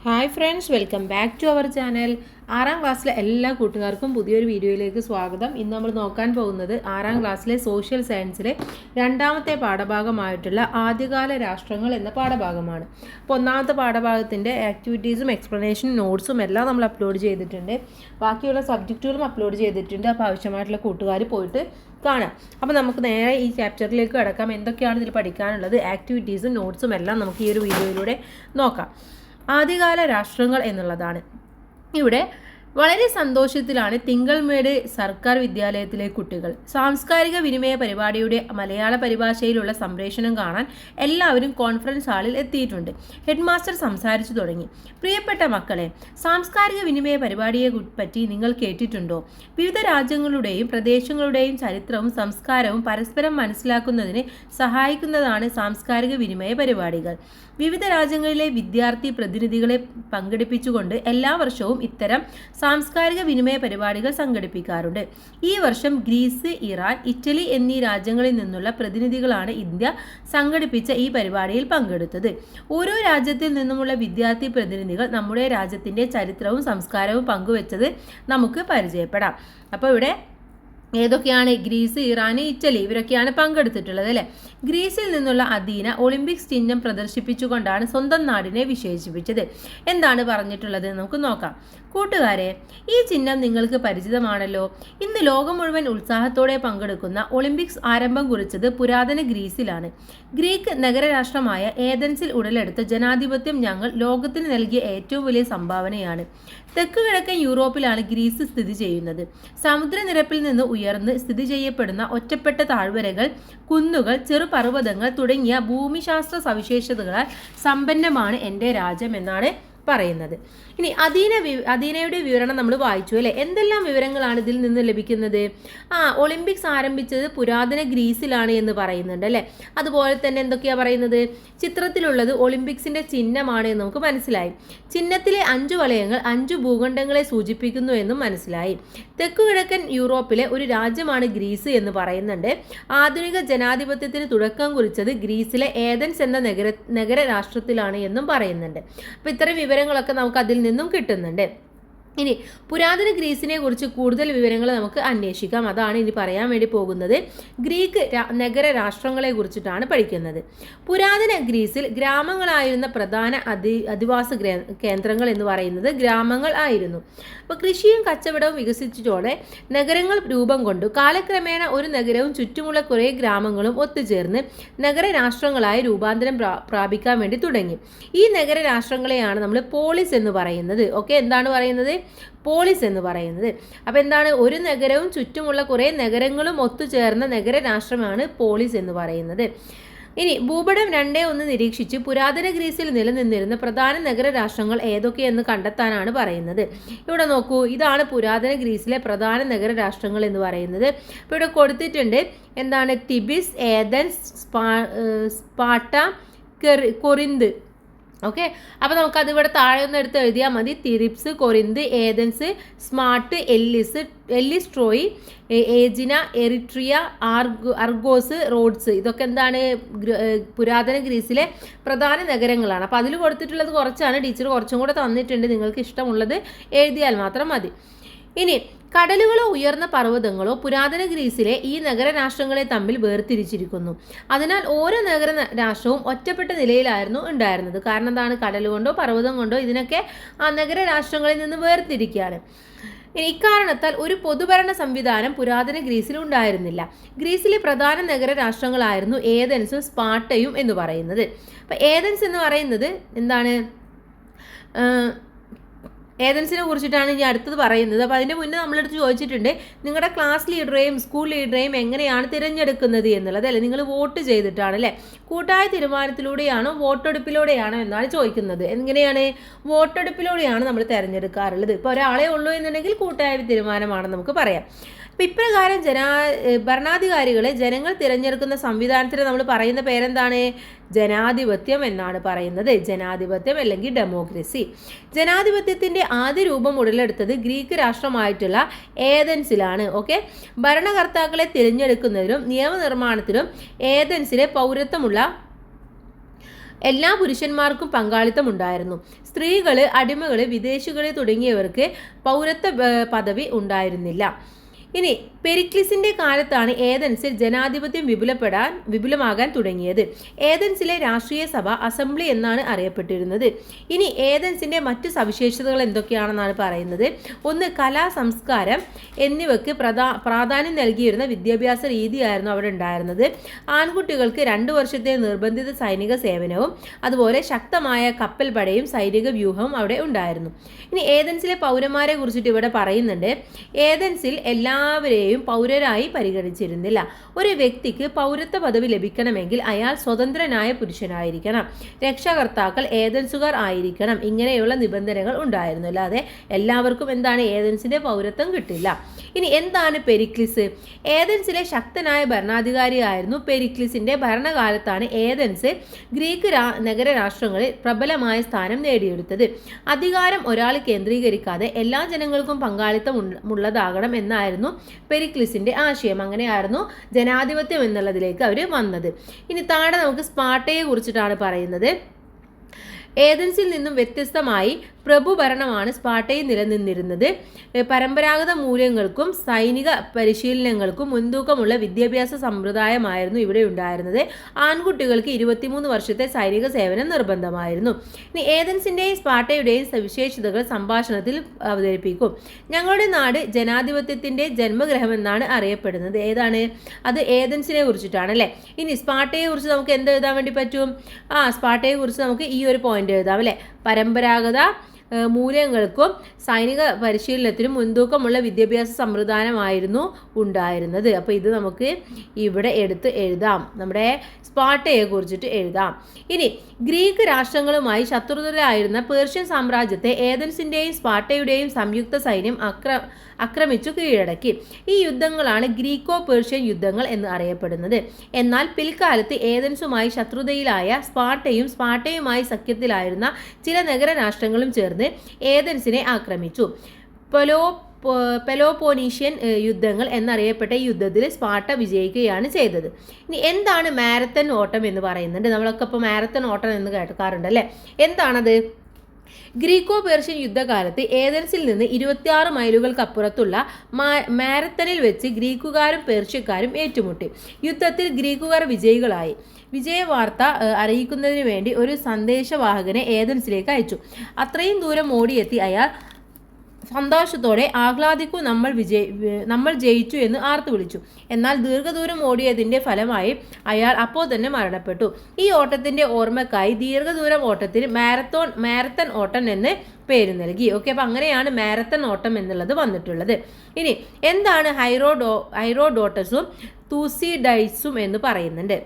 Hi friends, welcome back to our channel. 6ാം ക്ലാസ്സിലെ എല്ലാ കൂട്ടുകാർക്കും പുതിയൊരു വീഡിയോയിലേക്ക് സ്വാഗതം. ഇന്ന് നമ്മൾ നോക്കാൻ പോകുന്നത് 6ാം ക്ലാസ്സിലെ സോഷ്യൽ സയൻസിലെ രണ്ടാമത്തെ പാഠഭാഗമായിട്ടുള്ള ആദ്യകാല രാഷ്ട്രങ്ങൾ എന്ന പാഠഭാഗമാണ്. അപ്പോൾ ഒന്നാമത്തെ പാഠഭാഗത്തിൻ്റെ ആക്ടിവിറ്റീസും എക്സ്പ്ലനേഷനും നോട്ട്സും എല്ലാം നമ്മൾ അപ്ലോഡ് ചെയ്തിട്ടുണ്ട്. ബാക്കിയുള്ള സബ്ജക്റ്റുകളും അപ്ലോഡ് ചെയ്തിട്ടുണ്ട്. അപ്പോൾ ആവശ്യമായിട്ടുള്ള കൂട്ടുകാർ പോയിട്ട് കാണാം. അപ്പോൾ നമുക്ക് നേരെ ഈ ചാപ്റ്ററിലേക്ക് കിടക്കാം. എന്തൊക്കെയാണ് ഇതിൽ പഠിക്കാനുള്ളത്, ആക്ടിവിറ്റീസും നോട്ട്സും എല്ലാം നമുക്ക് ഈ ഒരു വീഡിയോയിലൂടെ നോക്കാം. ആദ്യകാല രാഷ്ട്രങ്ങൾ എന്നുള്ളതാണ്. ഇവിടെ വളരെ സന്തോഷത്തിലാണ് തിങ്കൾമേട് സർക്കാർ വിദ്യാലയത്തിലെ കുട്ടികൾ. സാംസ്കാരിക വിനിമയ പരിപാടിയുടെ മലയാള പരിഭാഷയിലുള്ള സംപ്രേഷണം കാണാൻ എല്ലാവരും കോൺഫറൻസ് ഹാളിൽ എത്തിയിട്ടുണ്ട്. ഹെഡ് മാസ്റ്റർ സംസാരിച്ചു തുടങ്ങി. പ്രിയപ്പെട്ട മക്കളെ, സാംസ്കാരിക വിനിമയ പരിപാടിയെ പറ്റി നിങ്ങൾ കേട്ടിട്ടുണ്ടോ? വിവിധ രാജ്യങ്ങളുടെയും പ്രദേശങ്ങളുടെയും ചരിത്രവും സംസ്കാരവും പരസ്പരം മനസ്സിലാക്കുന്നതിന് സഹായിക്കുന്നതാണ് സാംസ്കാരിക വിനിമയ പരിപാടികൾ. വിവിധ രാജ്യങ്ങളിലെ വിദ്യാർത്ഥി പ്രതിനിധികളെ പങ്കെടുപ്പിച്ചുകൊണ്ട് എല്ലാ വർഷവും ഇത്തരം സാംസ്കാരിക വിനിമയ പരിപാടികൾ സംഘടിപ്പിക്കാറുണ്ട്. ഈ വർഷം ഗ്രീസ്, ഇറാൻ, ഇറ്റലി എന്നീ രാജ്യങ്ങളിൽ നിന്നുള്ള പ്രതിനിധികളാണ് ഇന്ത്യ സംഘടിപ്പിച്ച ഈ പരിപാടിയിൽ പങ്കെടുത്തത്. ഓരോ രാജ്യത്തിൽ നിന്നുമുള്ള വിദ്യാർത്ഥി പ്രതിനിധികൾ നമ്മുടെ രാജ്യത്തിൻ്റെ ചരിത്രവും സംസ്കാരവും പങ്കുവച്ചത് നമുക്ക് പരിചയപ്പെടാം. അപ്പോൾ ഇവിടെ ഏതൊക്കെയാണ്? ഗ്രീസ്, ഇറാൻ, ഇറ്റലി ഇവരൊക്കെയാണ് പങ്കെടുത്തിട്ടുള്ളത് അല്ലേ. ഗ്രീസിൽ നിന്നുള്ള അദീന ഒളിമ്പിക്സ് ചിഹ്നം പ്രദർശിപ്പിച്ചുകൊണ്ടാണ് സ്വന്തം നാടിനെ വിശേഷിപ്പിച്ചത്. എന്താണ് പറഞ്ഞിട്ടുള്ളത് നമുക്ക് നോക്കാം. കൂട്ടുകാരെ, ഈ ചിഹ്നം നിങ്ങൾക്ക് പരിചിതമാണല്ലോ. ഇന്ന് ലോകം മുഴുവൻ ഉത്സാഹത്തോടെ പങ്കെടുക്കുന്ന ഒളിമ്പിക്സ് ആരംഭം കുറിച്ചത് പുരാതന ഗ്രീസിലാണ്. ഗ്രീക്ക് നഗരരാഷ്ട്രമായ ഏതൻസിൽ ഉടലെടുത്ത ജനാധിപത്യം ഞങ്ങൾ ലോകത്തിന് നൽകിയ ഏറ്റവും വലിയ സംഭാവനയാണ്. തെക്ക് കിഴക്കൻ യൂറോപ്പിലാണ് ഗ്രീസ് സ്ഥിതി ചെയ്യുന്നത്. സമുദ്രനിരപ്പിൽ നിന്ന് ഉയർന്ന് സ്ഥിതി ചെയ്യപ്പെടുന്ന ഒറ്റപ്പെട്ട താഴ്വരകൾ, കുന്നുകൾ, ചെറുപർവ്വതങ്ങൾ തുടങ്ങിയ ഭൂമിശാസ്ത്ര സവിശേഷതകളാൽ സമ്പന്നമാണ് എൻ്റെ രാജ്യം എന്നാണ് പറയുന്നത്. ഇനി അദീനയുടെ വിവരണം നമ്മൾ വായിച്ചു അല്ലേ. എന്തെല്ലാം വിവരങ്ങളാണ് ഇതിൽ നിന്ന് ലഭിക്കുന്നത്? ഒളിമ്പിക്സ് ആരംഭിച്ചത് പുരാതന ഗ്രീസിലാണ് എന്ന് പറയുന്നുണ്ട് അല്ലേ. അതുപോലെ തന്നെ എന്തൊക്കെയാ പറയുന്നത്? ചിത്രത്തിലുള്ളത് ഒളിമ്പിക്സിന്റെ ചിഹ്നമാണ് എന്ന് നമുക്ക് മനസ്സിലായി. ചിഹ്നത്തിലെ 5 വലയങ്ങൾ 5 ഭൂഖണ്ഡങ്ങളെ സൂചിപ്പിക്കുന്നു എന്നും മനസ്സിലായി. തെക്കുകിഴക്കൻ യൂറോപ്പിലെ ഒരു രാജ്യമാണ് ഗ്രീസ് എന്ന് പറയുന്നുണ്ട്. ആധുനിക ജനാധിപത്യത്തിന് തുടക്കം കുറിച്ചത് ഗ്രീസിലെ ഏതൻസ് എന്ന നഗര രാഷ്ട്രത്തിലാണ് എന്നും പറയുന്നുണ്ട്. അപ്പോൾ ഇത്തരം വിവരങ്ങളൊക്കെ നമുക്ക് അതിൽ നിന്നും കിട്ടുന്നുണ്ട്. ഇനി പുരാതന ഗ്രീസിനെ കുറിച്ച് കൂടുതൽ വിവരങ്ങൾ നമുക്ക് അന്വേഷിക്കാം. അതാണ് ഇനി പറയാൻ വേണ്ടി പോകുന്നത്. ഗ്രീക്ക് നഗര രാഷ്ട്രങ്ങളെ കുറിച്ചിട്ടാണ് പഠിക്കുന്നത്. പുരാതന ഗ്രീസിൽ ഗ്രാമങ്ങളായിരുന്ന പ്രധാന അധിവാസ കേന്ദ്രങ്ങൾ എന്ന് പറയുന്നത് ഗ്രാമങ്ങൾ ആയിരുന്നു. അപ്പോൾ കൃഷിയും കച്ചവടവും വികസിച്ചതോടെ നഗരങ്ങൾ രൂപം കൊണ്ടു. കാലക്രമേണ ഒരു നഗരവും ചുറ്റുമുള്ള കുറേ ഗ്രാമങ്ങളും ഒത്തുചേർന്ന് നഗര രാഷ്ട്രങ്ങളായി രൂപാന്തരം പ്രാപിക്കാൻ വേണ്ടി തുടങ്ങി. ഈ നഗര രാഷ്ട്രങ്ങളെയാണ് നമ്മൾ പോളിസ് എന്ന് പറയുന്നത്. ഓക്കെ, എന്താണ് പറയുന്നത്? പോളിസ് എന്ന് പറയുന്നത്. അപ്പോൾ എന്താണ്? ഒരു നഗരവും ചുറ്റുമുള്ള കുറേ നഗരങ്ങളും ഒത്തുചേർന്ന നഗര രാഷ്ട്രമാണ് പോളിസ് എന്ന് പറയുന്നത്. ഇനി ഭൂപടം 2.1 നിരീക്ഷിച്ച് പുരാതന ഗ്രീസിൽ നിലനിന്നിരുന്ന പ്രധാന നഗര രാഷ്ട്രങ്ങൾ ഏതൊക്കെയെന്ന് കണ്ടെത്താനാണ് പറയുന്നത്. ഇവിടെ നോക്കൂ, ഇതാണ് പുരാതന ഗ്രീസിലെ പ്രധാന നഗര രാഷ്ട്രങ്ങൾ എന്ന് പറയുന്നത്. ഇപ്പോൾ ഇവിടെ കൊടുത്തിട്ടുണ്ട് എന്താണ്? Thebes, Athens, Sparta, Corinth. Okay, അപ്പോൾ നമുക്കത് ഇവിടെ താഴെ ഒന്ന് എടുത്ത് എഴുതിയാൽ മതി. Thebes, Corinth, Athens, Sparta, Elis, Troy, Aegina, Eretria, Argos, Rhodes ഇതൊക്കെ എന്താണ്? പുരാതന ഗ്രീസിലെ പ്രധാന നഗരങ്ങളാണ്. അപ്പോൾ അതിൽ കൊടുത്തിട്ടുള്ളത് കുറച്ചാണ്. ടീച്ചർ കുറച്ചും കൂടെ തന്നിട്ടുണ്ട്. നിങ്ങൾക്ക് ഇഷ്ടമുള്ളത് എഴുതിയാൽ മാത്രം മതി. ഇനി കടലുകളോ ഉയർന്ന പർവ്വതങ്ങളോ പുരാതന ഗ്രീസിലെ ഈ നഗര രാഷ്ട്രങ്ങളെ തമ്മിൽ വേർതിരിച്ചിരിക്കുന്നു. അതിനാൽ ഓരോ നഗര രാഷ്ട്രവും ഒറ്റപ്പെട്ട നിലയിലായിരുന്നു ഉണ്ടായിരുന്നത്. കാരണം എന്താണ്? കടൽ കൊണ്ടോ പർവ്വതം കൊണ്ടോ ഇതിനൊക്കെ ആ നഗര രാഷ്ട്രങ്ങളിൽ നിന്ന് വേർതിരിക്കുകയാണ്. ഇക്കാരണത്താൽ ഒരു പൊതുഭരണ സംവിധാനം പുരാതന ഗ്രീസിൽ ഉണ്ടായിരുന്നില്ല. ഗ്രീസിലെ പ്രധാന നഗര രാഷ്ട്രങ്ങളായിരുന്നു ഏതൻസും സ്പാർട്ടയും എന്ന് പറയുന്നത്. അപ്പം ഏതൻസ് എന്ന് പറയുന്നത് എന്താണ്? ഏതൻസിനെ കുറിച്ചിട്ടാണ് ഇനി അടുത്തത് പറയുന്നത്. അപ്പോൾ അതിൻ്റെ മുന്നേ നമ്മളെടുത്ത് ചോദിച്ചിട്ടുണ്ട്, നിങ്ങളുടെ ക്ലാസ് ലീഡറെയും സ്കൂൾ ലീഡറെയും എങ്ങനെയാണ് തിരഞ്ഞെടുക്കുന്നത് എന്നുള്ളത് അല്ലേ. നിങ്ങൾ വോട്ട് ചെയ്തിട്ടാണ് അല്ലേ. കൂട്ടായ തീരുമാനത്തിലൂടെയാണോ വോട്ടെടുപ്പിലൂടെയാണോ എന്നാണ് ചോദിക്കുന്നത്. എങ്ങനെയാണ്? വോട്ടെടുപ്പിലൂടെയാണ് നമ്മൾ തിരഞ്ഞെടുക്കാറുള്ളത്. ഇപ്പോൾ ഒരാളെ ഉള്ളൂ എന്നുണ്ടെങ്കിൽ കൂട്ടായ തീരുമാനമാണെന്ന് നമുക്ക് പറയാം. അപ്പം ഇപ്രകാരം ഭരണാധികാരികളെ ജനങ്ങൾ തിരഞ്ഞെടുക്കുന്ന സംവിധാനത്തിന് നമ്മൾ പറയുന്ന പേരെന്താണ്? ജനാധിപത്യം എന്നാണ് പറയുന്നത്. ജനാധിപത്യം അല്ലെങ്കിൽ ഡെമോക്രസി. ജനാധിപത്യത്തിൻ്റെ ആദ്യ രൂപം ഉടലെടുത്തത് ഗ്രീക്ക് രാഷ്ട്രമായിട്ടുള്ള ഏതൻസിലാണ്. ഓക്കെ, ഭരണകർത്താക്കളെ തിരഞ്ഞെടുക്കുന്നതിലും നിയമനിർമ്മാണത്തിലും ഏതൻസിലെ എല്ലാ പുരുഷന്മാർക്കും പങ്കാളിത്തം ഉണ്ടായിരുന്നു. സ്ത്രീകൾ, അടിമകൾ, വിദേശികൾ തുടങ്ങിയവർക്ക് പൗരത്വ പദവി ഉണ്ടായിരുന്നില്ല. ഇനി പെരിക്ലിസിന്റെ കാലത്താണ് ഏതൻസിൽ ജനാധിപത്യം വിപുലമാകാൻ തുടങ്ങിയത്. ഏതൻസിലെ രാഷ്ട്രീയ സഭ അസംബ്ലി എന്നാണ് അറിയപ്പെട്ടിരുന്നത്. ഇനി ഏതൻസിന്റെ മറ്റു സവിശേഷതകൾ എന്തൊക്കെയാണെന്നാണ് പറയുന്നത്. ഒന്ന്, കലാ, സംസ്കാരം എന്നിവയ്ക്ക് പ്രാധാന്യം നൽകിയിരുന്ന വിദ്യാഭ്യാസ രീതിയായിരുന്നു അവിടെ ഉണ്ടായിരുന്നത്. ആൺകുട്ടികൾക്ക് 2 വർഷത്തെ നിർബന്ധിത സൈനിക സേവനവും അതുപോലെ ശക്തമായ കപ്പൽ പടയും സൈനിക വ്യൂഹവും അവിടെ ഉണ്ടായിരുന്നു. ഇനി ഏതൻസിലെ പൗരന്മാരെ കുറിച്ചിട്ട് ഇവിടെ പറയുന്നുണ്ട്. ഏതൻസിൽ എല്ലാവരെയും പൗരരായി പരിഗണിച്ചിരുന്നില്ല. ഒരു വ്യക്തിക്ക് പൗരത്വ പദവി ലഭിക്കണമെങ്കിൽ അയാൾ സ്വതന്ത്രനായ പുരുഷനായിരിക്കണം, രക്ഷകർത്താക്കൾ ഏതൻസുകാർ ആയിരിക്കണം. ഇങ്ങനെയുള്ള നിബന്ധനകൾ ഉണ്ടായിരുന്നു. അല്ലാതെ എല്ലാവർക്കും ഏതൻസിന്റെ പൗരത്വം കിട്ടില്ല. ഇനി എന്താണ് പെരിക്ലിസ്? ഏതൻസിലെ ശക്തനായ ഭരണാധികാരിയായിരുന്നു. പെരിക്ലിസിന്റെ ഭരണകാലത്താണ് ഏതൻസ് ഗ്രീക്ക് നഗരരാഷ്ട്രങ്ങളിൽ പ്രബലമായ സ്ഥാനം നേടിയെടുത്തത്. അധികാരം ഒരാൾ കേന്ദ്രീകരിക്കാതെ എല്ലാ ജനങ്ങൾക്കും പങ്കാളിത്തം ഉള്ളതാകണം എന്നായിരുന്നു പെരിക്ലിസിന്റെ ആശയം. അങ്ങനെയായിരുന്നു ജനാധിപത്യം എന്നുള്ളതിലേക്ക് അവർ വന്നത്. ഇനി താഴെ നമുക്ക് സ്പാർട്ടയെ കുറിച്ചിട്ടാണ് പറയുന്നത്. ഏതൻസിൽ നിന്നും വ്യത്യസ്തമായി പ്രഭുഭരണമാണ് സ്പാർട്ടയിൽ നിലനിന്നിരുന്നത്. പരമ്പരാഗത മൂല്യങ്ങൾക്കും സൈനിക പരിശീലനങ്ങൾക്കും മുൻതൂക്കമുള്ള വിദ്യാഭ്യാസ സമ്പ്രദായമായിരുന്നു ഇവിടെ ഉണ്ടായിരുന്നത്. ആൺകുട്ടികൾക്ക് 23 വർഷത്തെ സൈനിക സേവനം നിർബന്ധമായിരുന്നു. ഇനി ഏതൻസിന്റെയും സ്പാർട്ടയുടെയും സവിശേഷതകൾ സംഭാഷണത്തിൽ അവതരിപ്പിക്കും. ഞങ്ങളുടെ നാട് ജനാധിപത്യത്തിന്റെ ജന്മഗ്രഹമെന്നാണ് അറിയപ്പെടുന്നത്. ഏതാണ് അത്? ഏതൻസിനെ കുറിച്ചിട്ടാണ് അല്ലേ. ഇനി സ്പാർട്ടയെ കുറിച്ച് നമുക്ക് എന്ത് എഴുതാൻ വേണ്ടി പറ്റും? സ്പാർട്ടയെ കുറിച്ച് നമുക്ക് ഈ ഒരു പോയിന്റ് എഴുതാം അല്ലേ. പരമ്പരാഗത മൂല്യങ്ങൾക്കും സൈനിക പരിശീലനത്തിനും മുൻതൂക്കമുള്ള വിദ്യാഭ്യാസ സമ്പ്രദായമായിരുന്നു ഉണ്ടായിരുന്നത്. അപ്പോൾ ഇത് നമുക്ക് ഇവിടെ എടുത്ത് എഴുതാം. നമ്മുടെ സ്പാർട്ടയെ കുറിച്ചിട്ട് എഴുതാം. ഇനി ഗ്രീക്ക് രാഷ്ട്രങ്ങളുമായി ശത്രുതയിലായിരുന്ന പേർഷ്യൻ സാമ്രാജ്യത്തെ ഏതൻസിന്റെയും സ്പാർട്ടയുടെയും സംയുക്ത സൈന്യം ആക്രമിച്ചു കീഴടക്കി. ഈ യുദ്ധങ്ങളാണ് ഗ്രീക്കോ പേർഷ്യൻ യുദ്ധങ്ങൾ എന്ന് അറിയപ്പെടുന്നത്. എന്നാൽ പിൽക്കാലത്ത് ഏതൻസുമായി ശത്രുതയിലായ സ്പാർട്ടയുമായി സഖ്യത്തിലായിരുന്ന ചില നഗരരാഷ്ട്രങ്ങളും ചേർന്ന് ഏതൻസിനെ ആക്രമിച്ചു. പെലോപോനീഷ്യൻ യുദ്ധങ്ങൾ എന്നറിയപ്പെട്ട ഈ യുദ്ധത്തിൽ സ്പാർട്ട വിജയിക്കുകയാണ് ചെയ്തത്. ഇനി എന്താണ് മാരത്തൺ ഓട്ടം എന്ന് പറയുന്നുണ്ട്. നമ്മളൊക്കെ ഇപ്പോൾ മാരത്തൺ ഓട്ടം എന്ന് കേൾക്കാറുണ്ട് അല്ലേ. എന്താണത്? ഗ്രീക്കോ പേർഷ്യൻ യുദ്ധകാലത്ത് ഏതൻസിൽ നിന്ന് 26 മൈലുകൾക്കപ്പുറത്തുള്ള മാരത്തണിൽ വെച്ച് ഗ്രീക്കുകാരും പേർഷ്യക്കാരും ഏറ്റുമുട്ടി. യുദ്ധത്തിൽ ഗ്രീക്കുകാർ വിജയികളായി. വിജയവാർത്ത അറിയിക്കുന്നതിന് വേണ്ടി ഒരു സന്ദേശവാഹകനെ ഏതൻസിലേക്ക് അയച്ചു. അത്രയും ദൂരം ഓടിയെത്തി അയാൾ സന്തോഷത്തോടെ ആഹ്ലാദിക്കൂ, നമ്മൾ ജയിച്ചു എന്ന് ആർത്തു വിളിച്ചു. എന്നാൽ ദീർഘദൂരം ഓടിയതിൻ്റെ ഫലമായി അയാൾ അപ്പോൾ തന്നെ മരണപ്പെട്ടു. ഈ ഓട്ടത്തിൻ്റെ ഓർമ്മക്കായി ദീർഘദൂരം ഓട്ടത്തിന് മാരത്തൺ ഓട്ടം എന്ന് പേര് നൽകി. ഓക്കെ, അപ്പം അങ്ങനെയാണ് മാരത്തൺ ഓട്ടം എന്നുള്ളത് വന്നിട്ടുള്ളത്. ഇനി എന്താണ് ഹൈറോഡോട്ടസും തൂസിഡൈസും എന്ന് പറയുന്നുണ്ട്.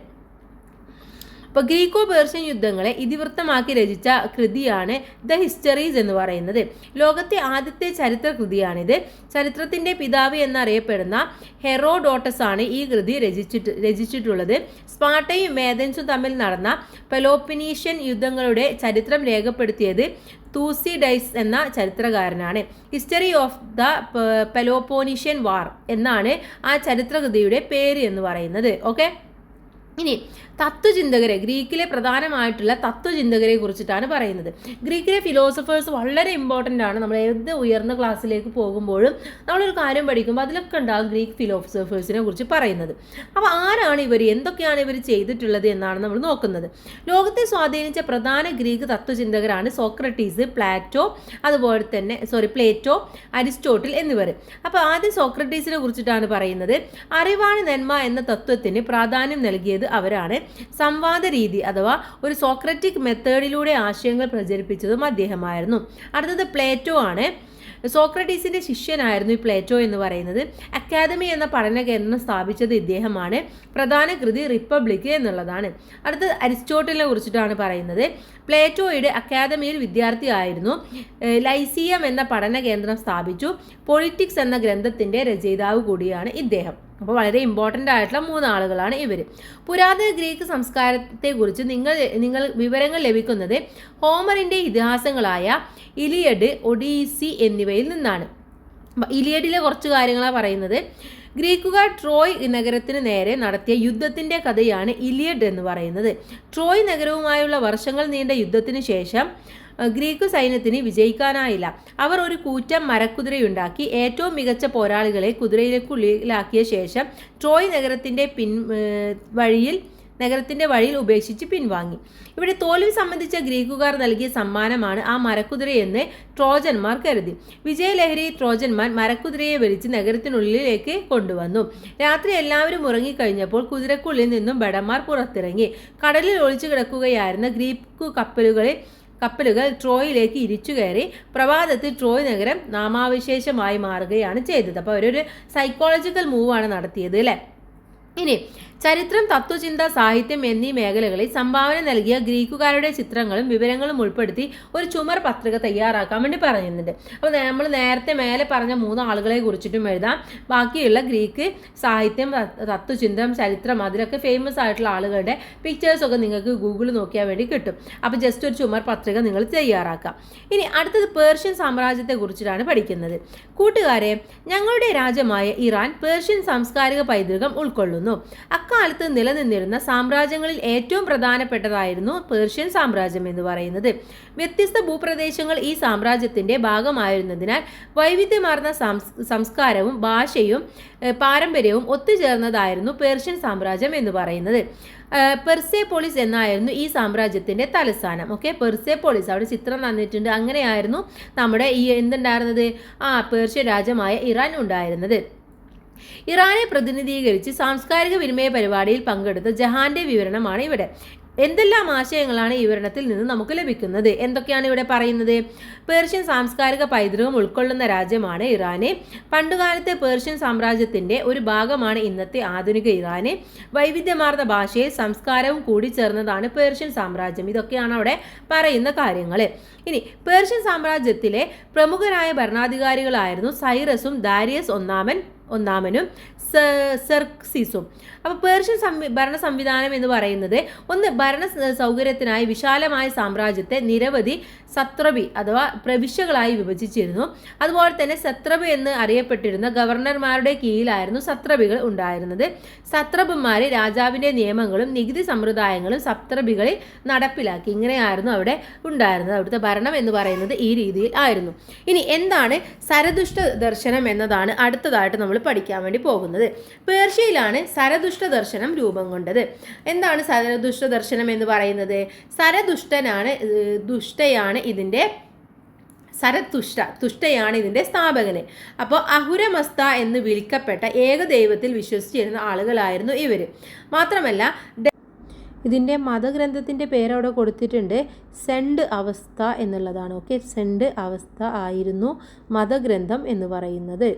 അപ്പോൾ ഗ്രീക്കോ പേർഷ്യൻ യുദ്ധങ്ങളെ ഇതിവൃത്തമാക്കി രചിച്ച കൃതിയാണ് ദ ഹിസ്റ്ററീസ് എന്ന് പറയുന്നത്. ലോകത്തെ ആദ്യത്തെ ചരിത്ര കൃതിയാണിത്. ചരിത്രത്തിൻ്റെ പിതാവ് എന്നറിയപ്പെടുന്ന ഹെറോഡോട്ടസ് ആണ് ഈ കൃതി രചിച്ചിട്ടുള്ളത്. സ്പാർട്ടയും ഏതൻസും തമ്മിൽ നടന്ന പെലോപ്പിനീഷ്യൻ യുദ്ധങ്ങളുടെ ചരിത്രം രേഖപ്പെടുത്തിയത് തൂസിഡൈസ് എന്ന ചരിത്രകാരനാണ്. ഹിസ്റ്ററി ഓഫ് ദ പെലോപ്പോനീഷ്യൻ വാർ എന്നാണ് ആ ചരിത്രകൃതിയുടെ പേര് എന്ന് പറയുന്നത്. ഓക്കെ, ഇനി തത്വചിന്തകരെ, ഗ്രീക്കിലെ പ്രധാനമായിട്ടുള്ള തത്വചിന്തകരെ കുറിച്ചിട്ടാണ് പറയുന്നത്. ഗ്രീക്കിലെ ഫിലോസഫേഴ്സ് വളരെ ഇമ്പോർട്ടൻ്റ് ആണ്. നമ്മൾ ഏത് ഉയർന്ന ക്ലാസ്സിലേക്ക് പോകുമ്പോഴും നമ്മളൊരു കാര്യം പഠിക്കുമ്പോൾ അതിലൊക്കെ ഉണ്ടാകും ഗ്രീക്ക് ഫിലോസഫേഴ്സിനെ കുറിച്ച് പറയുന്നത്. അപ്പോൾ ആരാണ് ഇവർ, എന്തൊക്കെയാണ് ഇവർ ചെയ്തിട്ടുള്ളത് എന്നാണ് നമ്മൾ നോക്കുന്നത്. ലോകത്തെ സ്വാധീനിച്ച പ്രധാന ഗ്രീക്ക് തത്വചിന്തകരാണ് സോക്രട്ടീസ്, പ്ലേറ്റോ, അരിസ്റ്റോട്ടിൽ എന്നിവർ. അപ്പോൾ ആദ്യം സോക്രട്ടീസിനെ കുറിച്ചിട്ടാണ് പറയുന്നത്. അറിവാണ് നന്മ എന്ന തത്വത്തിന് പ്രാധാന്യം നൽകിയത് അവരാണ്. സംവാദ രീതി അഥവാ ഒരു സോക്രറ്റിക് മെത്തേഡിലൂടെ ആശയങ്ങൾ പ്രചരിപ്പിച്ചതും അദ്ദേഹമായിരുന്നു. അടുത്തത് പ്ലേറ്റോ ആണ്. സോക്രട്ടീസിന്റെ ശിഷ്യനായിരുന്നു ഈ പ്ലേറ്റോ എന്ന് പറയുന്നത്. അക്കാദമി എന്ന പഠന കേന്ദ്രം സ്ഥാപിച്ചത് ഇദ്ദേഹമാണ്. പ്രധാന കൃതി റിപ്പബ്ലിക് എന്നുള്ളതാണ്. അടുത്തത് അരിസ്റ്റോട്ടലിനെ കുറിച്ചിട്ടാണ് പറയുന്നത്. പ്ലേറ്റോയുടെ അക്കാദമിയിൽ വിദ്യാർത്ഥിയായിരുന്നു. ലൈസിയം എന്ന പഠന കേന്ദ്രം സ്ഥാപിച്ചു. പൊളിറ്റിക്സ് എന്ന ഗ്രന്ഥത്തിന്റെ രചയിതാവ് കൂടിയാണ് ഇദ്ദേഹം. അപ്പോൾ വളരെ ഇമ്പോർട്ടൻ്റ് ആയിട്ടുള്ള 3 ആളുകളാണ് ഇവർ. പുരാതന ഗ്രീക്ക് സംസ്കാരത്തെക്കുറിച്ച് നിങ്ങൾ വിവരങ്ങൾ ലഭിക്കുന്നത് ഹോമറിൻ്റെ ഇതിഹാസങ്ങളായ ഇലിയഡ്, ഒഡീസി എന്നിവയിൽ നിന്നാണ്. ഇലിയഡിലെ കുറച്ച് കാര്യങ്ങളാണ് പറയുന്നത്. ഗ്രീക്കുകാർ ട്രോയ് നഗരത്തിന് നേരെ നടത്തിയ യുദ്ധത്തിൻ്റെ കഥയാണ് ഇലിയഡ് എന്ന് പറയുന്നത്. ട്രോയ് നഗരവുമായുള്ള വർഷങ്ങൾ നീണ്ട യുദ്ധത്തിന് ശേഷം ഗ്രീക്ക് സൈന്യത്തിന് വിജയിക്കാനായില്ല. അവർ ഒരു കൂറ്റൻ മരക്കുതിരയുണ്ടാക്കി ഏറ്റവും മികച്ച പോരാളികളെ കുതിരയിലേക്കുള്ളിലാക്കിയ ശേഷം ട്രോയ് നഗരത്തിൻ്റെ വഴിയിൽ ഉപേക്ഷിച്ച് പിൻവാങ്ങി. ഇവിടെ തോൽവി സംബന്ധിച്ച ഗ്രീക്കുകാർ നൽകിയ സമ്മാനമാണ് ആ മരക്കുതിരയെന്ന് ട്രോജന്മാർ കരുതി. വിജയലഹരി ട്രോജന്മാർ മരക്കുതിരയെ വലിച്ച് നഗരത്തിനുള്ളിലേക്ക് കൊണ്ടുവന്നു. രാത്രി എല്ലാവരും ഉറങ്ങിക്കഴിഞ്ഞപ്പോൾ കുതിരക്കുള്ളിൽ നിന്നും ഭടന്മാർ പുറത്തിറങ്ങി. കടലിൽ ഒളിച്ചു കിടക്കുകയായിരുന്ന ഗ്രീക്ക് കപ്പലുകൾ ട്രോയിലേക്ക് ഇരിച്ചു കയറി. പ്രഭാതത്തിൽ ട്രോയ് നഗരം നാമാവിശേഷമായി മാറുകയാണ് ചെയ്തത്. അപ്പോൾ അവരൊരു സൈക്കോളജിക്കൽ മൂവാണ് നടത്തിയത് അല്ലേ. ഇനി ചരിത്രം, തത്വചിന്ത, സാഹിത്യം എന്നീ മേഖലകളിൽ സംഭാവന നൽകിയ ഗ്രീക്കുകാരുടെ ചിത്രങ്ങളും വിവരങ്ങളും ഉൾപ്പെടുത്തി ഒരു ചുമർ പത്രിക തയ്യാറാക്കാൻ വേണ്ടി പറയുന്നുണ്ട്. അപ്പോൾ നമ്മൾ നേരത്തെ മേലെ പറഞ്ഞ 3 ആളുകളെ കുറിച്ചിട്ടും എഴുതാം. ബാക്കിയുള്ള ഗ്രീക്ക് സാഹിത്യം, തത്വചിന്തം, ചരിത്രം അതിലൊക്കെ ഫേമസ് ആയിട്ടുള്ള ആളുകളുടെ പിക്ചേഴ്സൊക്കെ നിങ്ങൾക്ക് ഗൂഗിളിൽ നോക്കിയാൽ വേണ്ടി കിട്ടും. അപ്പോൾ ജസ്റ്റ് ഒരു ചുമർ പത്രിക നിങ്ങൾ തയ്യാറാക്കാം. ഇനി അടുത്തത് പേർഷ്യൻ സാമ്രാജ്യത്തെ കുറിച്ചിട്ടാണ് പഠിക്കുന്നത്. കൂട്ടുകാരെ, ഞങ്ങളുടെ രാജ്യമായ ഇറാൻ പേർഷ്യൻ സാംസ്കാരിക പൈതൃകം ഉൾക്കൊള്ളുന്നു. അക്കാലത്ത് നിലനിന്നിരുന്ന സാമ്രാജ്യങ്ങളിൽ ഏറ്റവും പ്രധാനപ്പെട്ടതായിരുന്നു പേർഷ്യൻ സാമ്രാജ്യം എന്ന് പറയുന്നത്. വ്യത്യസ്ത ഭൂപ്രദേശങ്ങൾ ഈ സാമ്രാജ്യത്തിൻ്റെ ഭാഗമായിരുന്നതിനാൽ വൈവിധ്യമാർന്ന സംസ്കാരവും ഭാഷയും പാരമ്പര്യവും ഒത്തുചേർന്നതായിരുന്നു പേർഷ്യൻ സാമ്രാജ്യം എന്ന് പറയുന്നത്. പെർസെപോളിസ് എന്നായിരുന്നു ഈ സാമ്രാജ്യത്തിൻ്റെ തലസ്ഥാനം. ഓക്കെ, പെർസെപോളിസ്, അവിടെ ചിത്രം തന്നിട്ടുണ്ട്. അങ്ങനെയായിരുന്നു നമ്മുടെ ഈ എന്തുണ്ടായിരുന്നത്, പേർഷ്യൻ രാജ്യമായ ഇറാൻ ഉണ്ടായിരുന്നത്. ഇറാനെ പ്രതിനിധീകരിച്ച് സാംസ്കാരിക വിനിമയ പരിപാടിയിൽ പങ്കെടുത്ത ജഹാന്റെ വിവരണമാണ് ഇവിടെ. എന്തെല്ലാം ആശയങ്ങളാണ് ഈ വിവരണത്തിൽ നിന്ന് നമുക്ക് ലഭിക്കുന്നത്? എന്തൊക്കെയാണ് ഇവിടെ പറയുന്നത്? പേർഷ്യൻ സാംസ്കാരിക പൈതൃകം ഉൾക്കൊള്ളുന്ന രാജ്യമാണ് ഇറാന്. പണ്ടുകാലത്തെ പേർഷ്യൻ സാമ്രാജ്യത്തിൻ്റെ ഒരു ഭാഗമാണ് ഇന്നത്തെ ആധുനിക ഇറാന്. വൈവിധ്യമാർന്ന ഭാഷയും സംസ്കാരവും കൂടി ചേർന്നതാണ് പേർഷ്യൻ സാമ്രാജ്യം. ഇതൊക്കെയാണ് അവിടെ പറയുന്ന കാര്യങ്ങൾ. ഇനി പേർഷ്യൻ സാമ്രാജ്യത്തിലെ പ്രമുഖരായ ഭരണാധികാരികളായിരുന്നു സൈറസും ദാരിയസ് ഒന്നാമനും സെർക്സിസും. അപ്പോൾ പേർഷ്യൻ ഭരണ സംവിധാനം എന്ന് പറയുന്നത് ഒന്ന്, ഭരണ സൗകര്യത്തിനായി വിശാലമായ സാമ്രാജ്യത്തെ നിരവധി സത്രബി അഥവാ പ്രവിശ്യകളായി വിഭജിച്ചിരുന്നു. അതുപോലെ തന്നെ സത്രബ് എന്ന് അറിയപ്പെട്ടിരുന്ന ഗവർണർമാരുടെ കീഴിലായിരുന്നു സത്രബികൾ ഉണ്ടായിരുന്നത്. സത്രബന്മാർ രാജാവിൻ്റെ നിയമങ്ങളും നികുതി സമ്പ്രദായങ്ങളും സത്രബികളിൽ നടപ്പിലാക്കി. ഇങ്ങനെയായിരുന്നു അവിടെ ഉണ്ടായിരുന്നത്. അവിടുത്തെ ഭരണം എന്ന് പറയുന്നത് ഈ രീതിയിൽ ആയിരുന്നു. ഇനി എന്താണ് സരതുഷ്ട ദർശനം എന്നതാണ് അടുത്തതായിട്ട് നമ്മൾ പഠിക്കാൻ വേണ്ടി പോകുന്നത്. പേർഷ്യയിലാണ് സരതുഷ്ട ദർശനം രൂപം കൊണ്ടത്. എന്താണ് സരതുഷ്ട ദർശനം എന്ന് പറയുന്നത്? തുഷ്ടയാണ് ഇതിൻ്റെ സ്ഥാപകന്. അപ്പോൾ അഹുരമസ്ത എന്ന് വിളിക്കപ്പെട്ട ഏകദൈവത്തിൽ വിശ്വസിച്ചിരുന്ന ആളുകളായിരുന്നു ഇവർ. മാത്രമല്ല ഇതിൻ്റെ മതഗ്രന്ഥത്തിൻ്റെ പേരവിടെ കൊടുത്തിട്ടുണ്ട്, സെൻഡ് അവസ്ഥ എന്നുള്ളതാണ്. ഓക്കെ, സെൻഡ് അവസ്ഥ ആയിരുന്നു മതഗ്രന്ഥം എന്ന് പറയുന്നത്.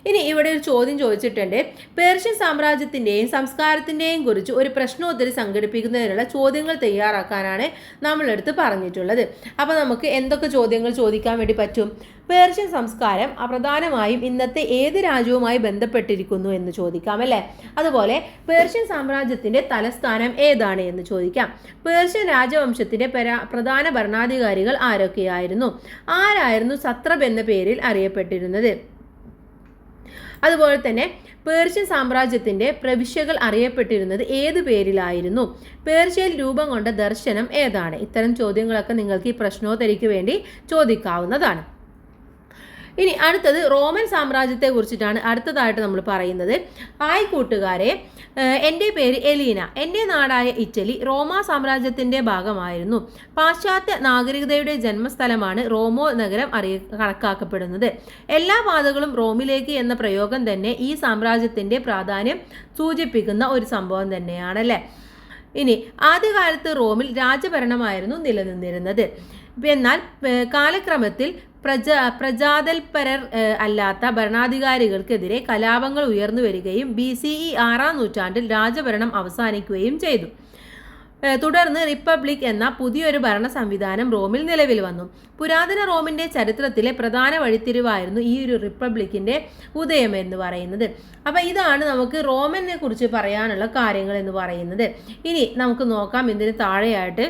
ഇനി ഇവിടെ ഒരു ചോദ്യം ചോദിച്ചിട്ടുണ്ട്. പേർഷ്യൻ സാമ്രാജ്യത്തിൻ്റെയും സംസ്കാരത്തിൻ്റെയും കുറിച്ച് ഒരു പ്രശ്നോത്തരി സംഘടിപ്പിക്കുന്നതിനുള്ള ചോദ്യങ്ങൾ തയ്യാറാക്കാനാണ് നമ്മളെടുത്ത് പറഞ്ഞിട്ടുള്ളത്. അപ്പോൾ നമുക്ക് എന്തൊക്കെ ചോദ്യങ്ങൾ ചോദിക്കാൻ വേണ്ടി പറ്റും? പേർഷ്യൻ സംസ്കാരം പ്രധാനമായും ഇന്നത്തെ ഏത് രാജ്യവുമായി ബന്ധപ്പെട്ടിരിക്കുന്നു എന്ന് ചോദിക്കാം അല്ലേ. അതുപോലെ പേർഷ്യൻ സാമ്രാജ്യത്തിൻ്റെ തലസ്ഥാനം ഏതാണ് എന്ന് ചോദിക്കാം. പേർഷ്യൻ രാജവംശത്തിൻ്റെ പ്രധാന ഭരണാധികാരികൾ ആരൊക്കെയായിരുന്നു? ആരായിരുന്നു സത്രബ് എന്ന പേരിൽ അറിയപ്പെട്ടിരുന്നത്? അതുപോലെ തന്നെ പേർഷ്യൻ സാമ്രാജ്യത്തിൻ്റെ പ്രവിശ്യകൾ അറിയപ്പെട്ടിരുന്നത് ഏത് പേരിലായിരുന്നു? പേർഷ്യയിൽ രൂപം കൊണ്ട ദർശനം ഏതാണ്? ഇത്തരം ചോദ്യങ്ങളൊക്കെ നിങ്ങൾക്ക് ഈ പ്രശ്നോത്തരിക്ക് വേണ്ടി ചോദിക്കാവുന്നതാണ്. ഇനി അടുത്തത് റോമൻ സാമ്രാജ്യത്തെ കുറിച്ചിട്ടാണ് അടുത്തതായിട്ട് നമ്മൾ പറയുന്നത്. ഹായ് കൂട്ടുകാരെ, എൻ്റെ പേര് എലീന. എൻ്റെ നാടായ ഇറ്റലി റോമാ സാമ്രാജ്യത്തിൻ്റെ ഭാഗമായിരുന്നു. പാശ്ചാത്യ നാഗരികതയുടെ ജന്മസ്ഥലമാണ് റോമോ നഗരം കണക്കാക്കപ്പെടുന്നത്. എല്ലാ പാതകളും റോമിലേക്ക് എന്ന പ്രയോഗം തന്നെ ഈ സാമ്രാജ്യത്തിൻ്റെ പ്രാധാന്യം സൂചിപ്പിക്കുന്ന ഒരു സംഭവം തന്നെയാണല്ലേ. ഇനി ആദ്യകാലത്ത് റോമിൽ രാജഭരണമായിരുന്നു നിലനിന്നിരുന്നത്. എന്നാൽ കാലക്രമത്തിൽ പ്രജാതൽപരർ അല്ലാത്ത ഭരണാധികാരികൾക്കെതിരെ കലാപങ്ങൾ ഉയർന്നു വരികയും BCE 6-ാം നൂറ്റാണ്ടിൽ രാജഭരണം അവസാനിക്കുകയും ചെയ്തു. തുടർന്ന് റിപ്പബ്ലിക് എന്ന പുതിയൊരു ഭരണ സംവിധാനം റോമിൽ നിലവിൽ വന്നു. പുരാതന റോമിൻ്റെ ചരിത്രത്തിലെ പ്രധാന വഴിത്തിരിവായിരുന്നു ഈ ഒരു റിപ്പബ്ലിക്കിൻ്റെ ഉദയം എന്ന് പറയുന്നത്. അപ്പോൾ ഇതാണ് നമുക്ക് റോമിനെ കുറിച്ച് പറയാനുള്ള കാര്യങ്ങൾ എന്ന് പറയുന്നത്. ഇനി നമുക്ക് നോക്കാം ഇതിന് താഴെയായിട്ട്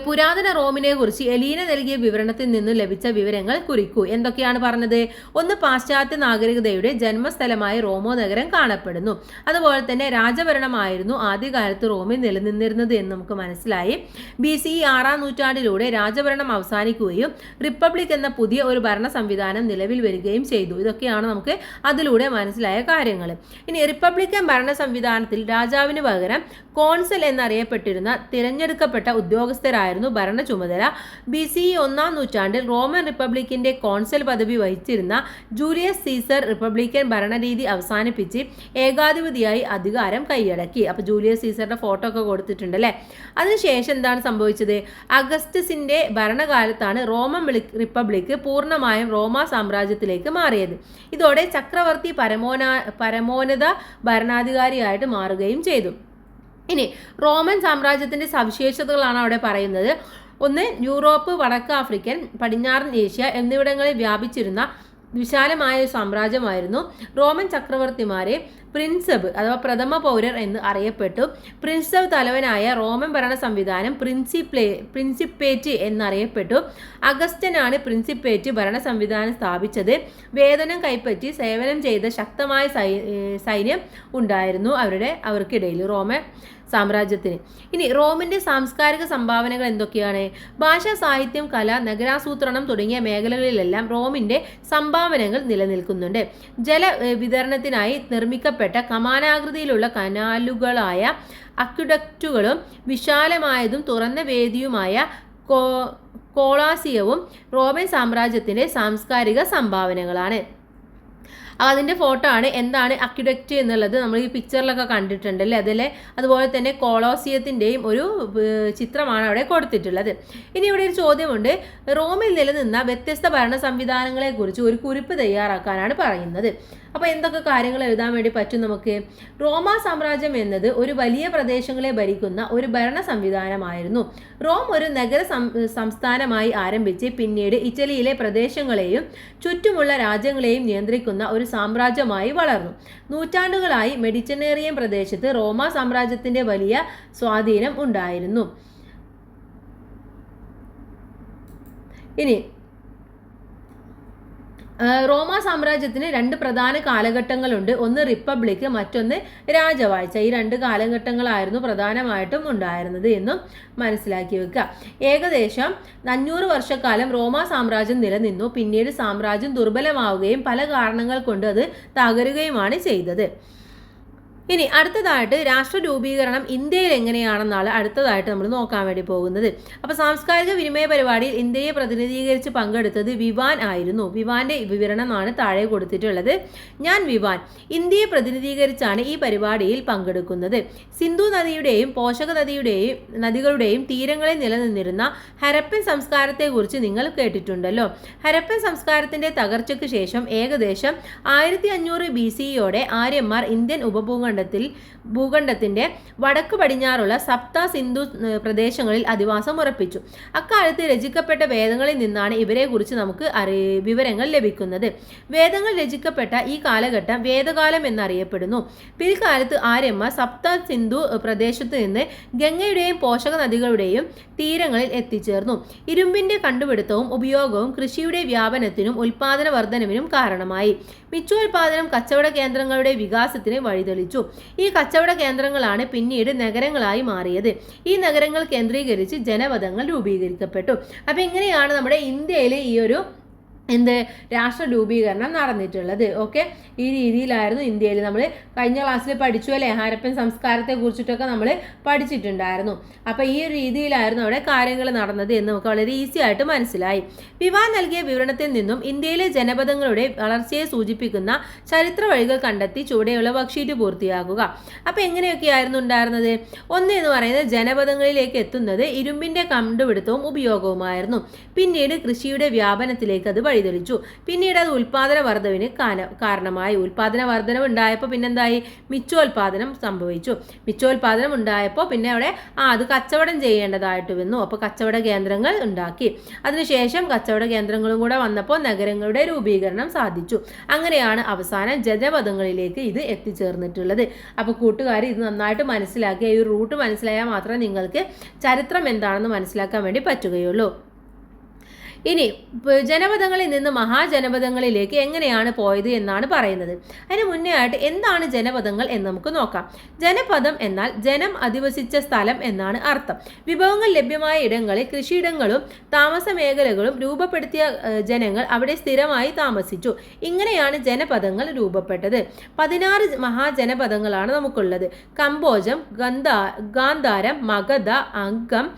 പുരാതന റോമിനെ കുറിച്ച് എലീന നൽകിയ വിവരണത്തിൽ നിന്ന് ലഭിച്ച വിവരങ്ങൾ കുറിക്കൂ. എന്തൊക്കെയാണ് പറഞ്ഞത്? ഒന്ന്, പാശ്ചാത്യ നാഗരികതയുടെ ജന്മസ്ഥലമായി റോമോ നഗരം കാണപ്പെടുന്നു. അതുപോലെ തന്നെ രാജഭരണമായിരുന്നു ആദ്യകാലത്ത് റോമിൽ നിലനിന്നിരുന്നത് എന്ന് നമുക്ക് മനസ്സിലായി. BCE 6-ാം നൂറ്റാണ്ടിലൂടെ രാജഭരണം അവസാനിക്കുകയും റിപ്പബ്ലിക് എന്ന പുതിയ ഒരു ഭരണ സംവിധാനം നിലവിൽ വരികയും ചെയ്തു. ഇതൊക്കെയാണ് നമുക്ക് അതിലൂടെ മനസ്സിലായ കാര്യങ്ങൾ. ഇനി റിപ്പബ്ലിക്കൻ ഭരണ സംവിധാനത്തിൽ രാജാവിന് പകരം കോൺസൽ എന്നറിയപ്പെട്ടിരുന്ന തിരഞ്ഞെടുക്കപ്പെട്ട ഉദ്യോഗസ്ഥരായിരുന്നു ഭരണ ചുമതല. BCE 1-ാം നൂറ്റാണ്ടിൽ റോമൻ റിപ്പബ്ലിക്കിന്റെ കോൺസൽ പദവി വഹിച്ചിരുന്ന ജൂലിയസ് സീസർ റിപ്പബ്ലിക്കൻ ഭരണരീതി അവസാനിപ്പിച്ച് ഏകാധിപതിയായി അധികാരം കൈയടക്കി. അപ്പോൾ ജൂലിയസ് സീസറുടെ ഫോട്ടോ ഒക്കെ കൊടുത്തിട്ടുണ്ട് അല്ലേ. അതിനുശേഷം എന്താണ് സംഭവിച്ചത്? അഗസ്റ്റസിന്റെ ഭരണകാലത്താണ് റോമൻ റിപ്പബ്ലിക് പൂർണ്ണമായും റോമ സാമ്രാജ്യത്തിലേക്ക് മാറിയത്. ഇതോടെ ചക്രവർത്തി പരമോന്നത ഭരണാധികാരിയായിട്ട് മാറുകയും ചെയ്തു. ഇനി റോമൻ സാമ്രാജ്യത്തിന്റെ സവിശേഷതകളാണ് അവിടെ പറയുന്നത്. ഒന്ന്, യൂറോപ്പ്, വടക്ക് ആഫ്രിക്കൻ, പടിഞ്ഞാറൻ ഏഷ്യ എന്നിവിടങ്ങളിൽ വ്യാപിച്ചിരുന്ന വിശാലമായ ഒരു സാമ്രാജ്യമായിരുന്നു. റോമൻ ചക്രവർത്തിമാരെ പ്രിൻസബ് അഥവാ പ്രഥമ പൗരർ എന്ന് അറിയപ്പെട്ടു. പ്രിൻസബ് തലവനായ റോമൻ ഭരണ സംവിധാനം പ്രിൻസിപ്പേറ്റ് എന്നറിയപ്പെട്ടു. അഗസ്റ്റനാണ് പ്രിൻസിപ്പേറ്റ് ഭരണ സംവിധാനം സ്ഥാപിച്ചത്. വേതനം കൈപ്പറ്റി സേവനം ചെയ്ത ശക്തമായ സൈന്യം ഉണ്ടായിരുന്നു അവർക്കിടയിൽ റോമൻ സാമ്രാജ്യത്തിന്. ഇനി റോമിന്റെ സാംസ്കാരിക സംഭാവനകൾ എന്തൊക്കെയാണ്? ഭാഷ, സാഹിത്യം, കല, നഗരാസൂത്രണം തുടങ്ങിയ മേഖലകളിലെല്ലാം റോമിന്റെ സംഭാവനകൾ നിലനിൽക്കുന്നുണ്ട്. ജലവിതരണത്തിനായി നിർമ്മിക്കപ്പെട്ട കമാനാകൃതിയിലുള്ള കനാലുകളായ അക്വിഡക്റ്റുകളും വിശാലമായതും തുറന്ന വേദിയുമായ കോളാസിയവും റോമൻ സാമ്രാജ്യത്തിന്റെ സാംസ്കാരിക സംഭാവനകളാണ്. അതിൻ്റെ ഫോട്ടോ ആണ്. എന്താണ് അക്വിഡക്റ്റ് എന്നുള്ളത് നമ്മൾ ഈ പിക്ചറിലൊക്കെ കണ്ടിട്ടുണ്ട് അല്ലേ. അതുപോലെ തന്നെ കൊളോസിയത്തിൻ്റെയും ഒരു ചിത്രമാണ് അവിടെ കൊടുത്തിട്ടുള്ളത്. ഇനി ഇവിടെ ഒരു ചോദ്യമുണ്ട്. റോമിൽ നിലനിന്ന വ്യത്യസ്ത ഭരണ സംവിധാനങ്ങളെക്കുറിച്ച് ഒരു കുറിപ്പ് തയ്യാറാക്കാനാണ് പറയുന്നത്. അപ്പോൾ എന്തൊക്കെ കാര്യങ്ങൾ എഴുതാൻ വേണ്ടി പറ്റും നമുക്ക്? റോമ സാമ്രാജ്യം എന്നത് ഒരു വലിയ പ്രദേശങ്ങളെ ഭരിക്കുന്ന ഒരു ഭരണ സംവിധാനമായിരുന്നു. റോം ഒരു നഗര സംസ്ഥാനമായി ആരംഭിച്ച് പിന്നീട് ഇറ്റലിയിലെ പ്രദേശങ്ങളെയും ചുറ്റുമുള്ള രാജ്യങ്ങളെയും നിയന്ത്രിക്കുന്ന ഒരു സാമ്രാജ്യമായി വളർന്നു. നൂറ്റാണ്ടുകളായി മെഡിറ്ററേനിയൻ പ്രദേശത്ത് റോമ സാമ്രാജ്യത്തിന്റെ വലിയ സ്വാധീനം ഉണ്ടായിരുന്നു. ഇനി റോമ സാമ്രാജ്യത്തിന് രണ്ട് പ്രധാന കാലഘട്ടങ്ങളുണ്ട്. ഒന്ന് റിപ്പബ്ലിക്, മറ്റൊന്ന് രാജവാഴ്ച. ഈ രണ്ട് കാലഘട്ടങ്ങളായിരുന്നു പ്രധാനമായിട്ടും ഉണ്ടായിരുന്നത് എന്നും മനസ്സിലാക്കി വെക്കുക. ഏകദേശം 500 വർഷക്കാലം റോമ സാമ്രാജ്യം നിലനിന്നു. പിന്നീട് സാമ്രാജ്യം ദുർബലമാവുകയും പല കാരണങ്ങൾ കൊണ്ട് അത് തകരുകയുമാണ് ചെയ്തത്. ഇനി അടുത്തതായിട്ട് രാഷ്ട്ര രൂപീകരണം ഇന്ത്യയിൽ എങ്ങനെയാണെന്നാണ് അടുത്തതായിട്ട് നമ്മൾ നോക്കാൻ വേണ്ടി പോകുന്നത്. അപ്പോൾ സാംസ്കാരിക വിനിമയ പരിപാടിയിൽ ഇന്ത്യയെ പ്രതിനിധീകരിച്ച് പങ്കെടുത്തത് വിവാൻ ആയിരുന്നു. വിവാന്റെ വിവരണമാണ് താഴെ കൊടുത്തിട്ടുള്ളത്. ഞാൻ വിവാൻ ഇന്ത്യയെ പ്രതിനിധീകരിച്ചാണ് ഈ പരിപാടിയിൽ പങ്കെടുക്കുന്നത്. സിന്ധു നദിയുടെയും പോഷക നദികളുടെയും തീരങ്ങളിൽ നിലനിന്നിരുന്ന ഹരപ്പൻ സംസ്കാരത്തെക്കുറിച്ച് നിങ്ങൾ കേട്ടിട്ടുണ്ടല്ലോ. ഹരപ്പൻ സംസ്കാരത്തിന്റെ തകർച്ചയ്ക്ക് ശേഷം ഏകദേശം 1500 BCEയോടെ ആര്യന്മാർ ഇന്ത്യൻ ഭൂഖണ്ഡത്തിന്റെ വടക്ക് പടിഞ്ഞാറുള്ള സപ്ത സിന്ധു പ്രദേശങ്ങളിൽ അധിവാസം ഉറപ്പിച്ചു. അക്കാലത്ത് രചിക്കപ്പെട്ട വേദങ്ങളിൽ നിന്നാണ് ഇവരെക്കുറിച്ച് നമുക്ക് വിവരങ്ങൾ ലഭിക്കുന്നത്. വേദങ്ങൾ രചിക്കപ്പെട്ട ഈ കാലഘട്ടം വേദകാലം എന്നറിയപ്പെടുന്നു. പിൽക്കാലത്ത് ആര്യന്മാർ സപ്ത സിന്ധു പ്രദേശത്ത് നിന്ന് ഗംഗയുടെയും പോഷക നദികളുടെയും തീരങ്ങളിൽ എത്തിച്ചേർന്നു. ഇരുമ്പിന്റെ കണ്ടുപിടുത്തവും ഉപയോഗവും കൃഷിയുടെ വ്യാപനത്തിനും ഉൽപാദന വർധനവിനും കാരണമായി. മിച്ചോൽപാദനം കച്ചവട കേന്ദ്രങ്ങളുടെ വികാസത്തിന് വഴിതെളിച്ചു. ഈ കച്ചവട കേന്ദ്രങ്ങളാണ് പിന്നീട് നഗരങ്ങളായി മാറിയത്. ഈ നഗരങ്ങൾ കേന്ദ്രീകരിച്ച് ജനപദങ്ങൾ രൂപീകരിക്കപ്പെട്ടു. അപ്പം ഇങ്ങനെയാണ് നമ്മുടെ ഇന്ത്യയിൽ ഈ ഒരു രാഷ്ട്ര രൂപീകരണം നടന്നിട്ടുള്ളത്. ഓക്കെ, ഈ രീതിയിലായിരുന്നു ഇന്ത്യയിൽ. നമ്മൾ കഴിഞ്ഞ ക്ലാസ്സിൽ പഠിച്ചു അല്ലേ, ഹരപ്പൻ സംസ്കാരത്തെ കുറിച്ചിട്ടൊക്കെ നമ്മൾ പഠിച്ചിട്ടുണ്ടായിരുന്നു. അപ്പോൾ ഈ ഒരു രീതിയിലായിരുന്നു അവിടെ കാര്യങ്ങൾ നടന്നത് എന്ന് നമുക്ക് വളരെ ഈസി ആയിട്ട് മനസ്സിലായി. വിവാൻ നൽകിയ വിവരണത്തിൽ നിന്നും ഇന്ത്യയിലെ ജനപദങ്ങളുടെ വളർച്ചയെ സൂചിപ്പിക്കുന്ന ചരിത്ര വഴികൾ കണ്ടെത്തി ചുവടെയുള്ള വർക്ക്ഷീറ്റ് പൂർത്തിയാക്കുക. അപ്പോൾ എങ്ങനെയൊക്കെയായിരുന്നു ഉണ്ടായിരുന്നത്? ഒന്ന് എന്ന് പറയുന്നത് ജനപദങ്ങളിലേക്ക് എത്തുന്നത് ഇരുമ്പിന്റെ കണ്ടുപിടുത്തവും ഉപയോഗവുമായിരുന്നു. പിന്നീട് കൃഷിയുടെ വ്യാപനത്തിലേക്ക് അത് വഴിതെളിച്ചു. പിന്നീട് അത് ഉൽപാദന വർധവിന് കാരണമായി. ഉൽപാദന വർധനം ഉണ്ടായപ്പോൾ പിന്നെന്തായി? മിച്ചോൽപാദനം സംഭവിച്ചു. മിച്ചോൽപാദനം ഉണ്ടായപ്പോൾ പിന്നെ അവിടെ അത് കച്ചവടം ചെയ്യേണ്ടതായിട്ട് വന്നു. അപ്പോൾ കച്ചവട കേന്ദ്രങ്ങൾ ഉണ്ടാക്കി. അതിനുശേഷം കച്ചവട കേന്ദ്രങ്ങളും കൂടെ വന്നപ്പോൾ നഗരങ്ങളുടെ രൂപീകരണം സാധിച്ചു. അങ്ങനെയാണ് അവസാനം ജനപദങ്ങളിലേക്ക് ഇത് എത്തിച്ചേർന്നിട്ടുള്ളത്. അപ്പോൾ കൂട്ടുകാർ ഇത് നന്നായിട്ട് മനസ്സിലാക്കിയ ഈ റൂട്ട് മനസ്സിലായാൽ മാത്രമേ നിങ്ങൾക്ക് ചരിത്രം എന്താണെന്ന് മനസ്സിലാക്കാൻ വേണ്ടി പറ്റുകയുള്ളൂ. ഇനി ജനപദങ്ങളിൽ നിന്ന് മഹാജനപദങ്ങളിലേക്ക് എങ്ങനെയാണ് പോയത് എന്നാണ് പറയുന്നത്. അതിന് മുന്നേ ആയിട്ട് എന്താണ് ജനപദങ്ങൾ എന്ന് നമുക്ക് നോക്കാം. ജനപദം എന്നാൽ ജനം അധിവസിച്ച സ്ഥലം എന്നാണ് അർത്ഥം. വിഭവങ്ങൾ ലഭ്യമായ ഇടങ്ങളിൽ കൃഷിയിടങ്ങളും താമസ മേഖലകളും രൂപപ്പെടുത്തിയ ജനങ്ങൾ അവിടെ സ്ഥിരമായി താമസിച്ചു. ഇങ്ങനെയാണ് ജനപദങ്ങൾ രൂപപ്പെട്ടത്. 16 മഹാജനപദങ്ങളാണ് നമുക്കുള്ളത്. കമ്പോജം, ഗാന്ധാരം, മഗധ, അംഗം,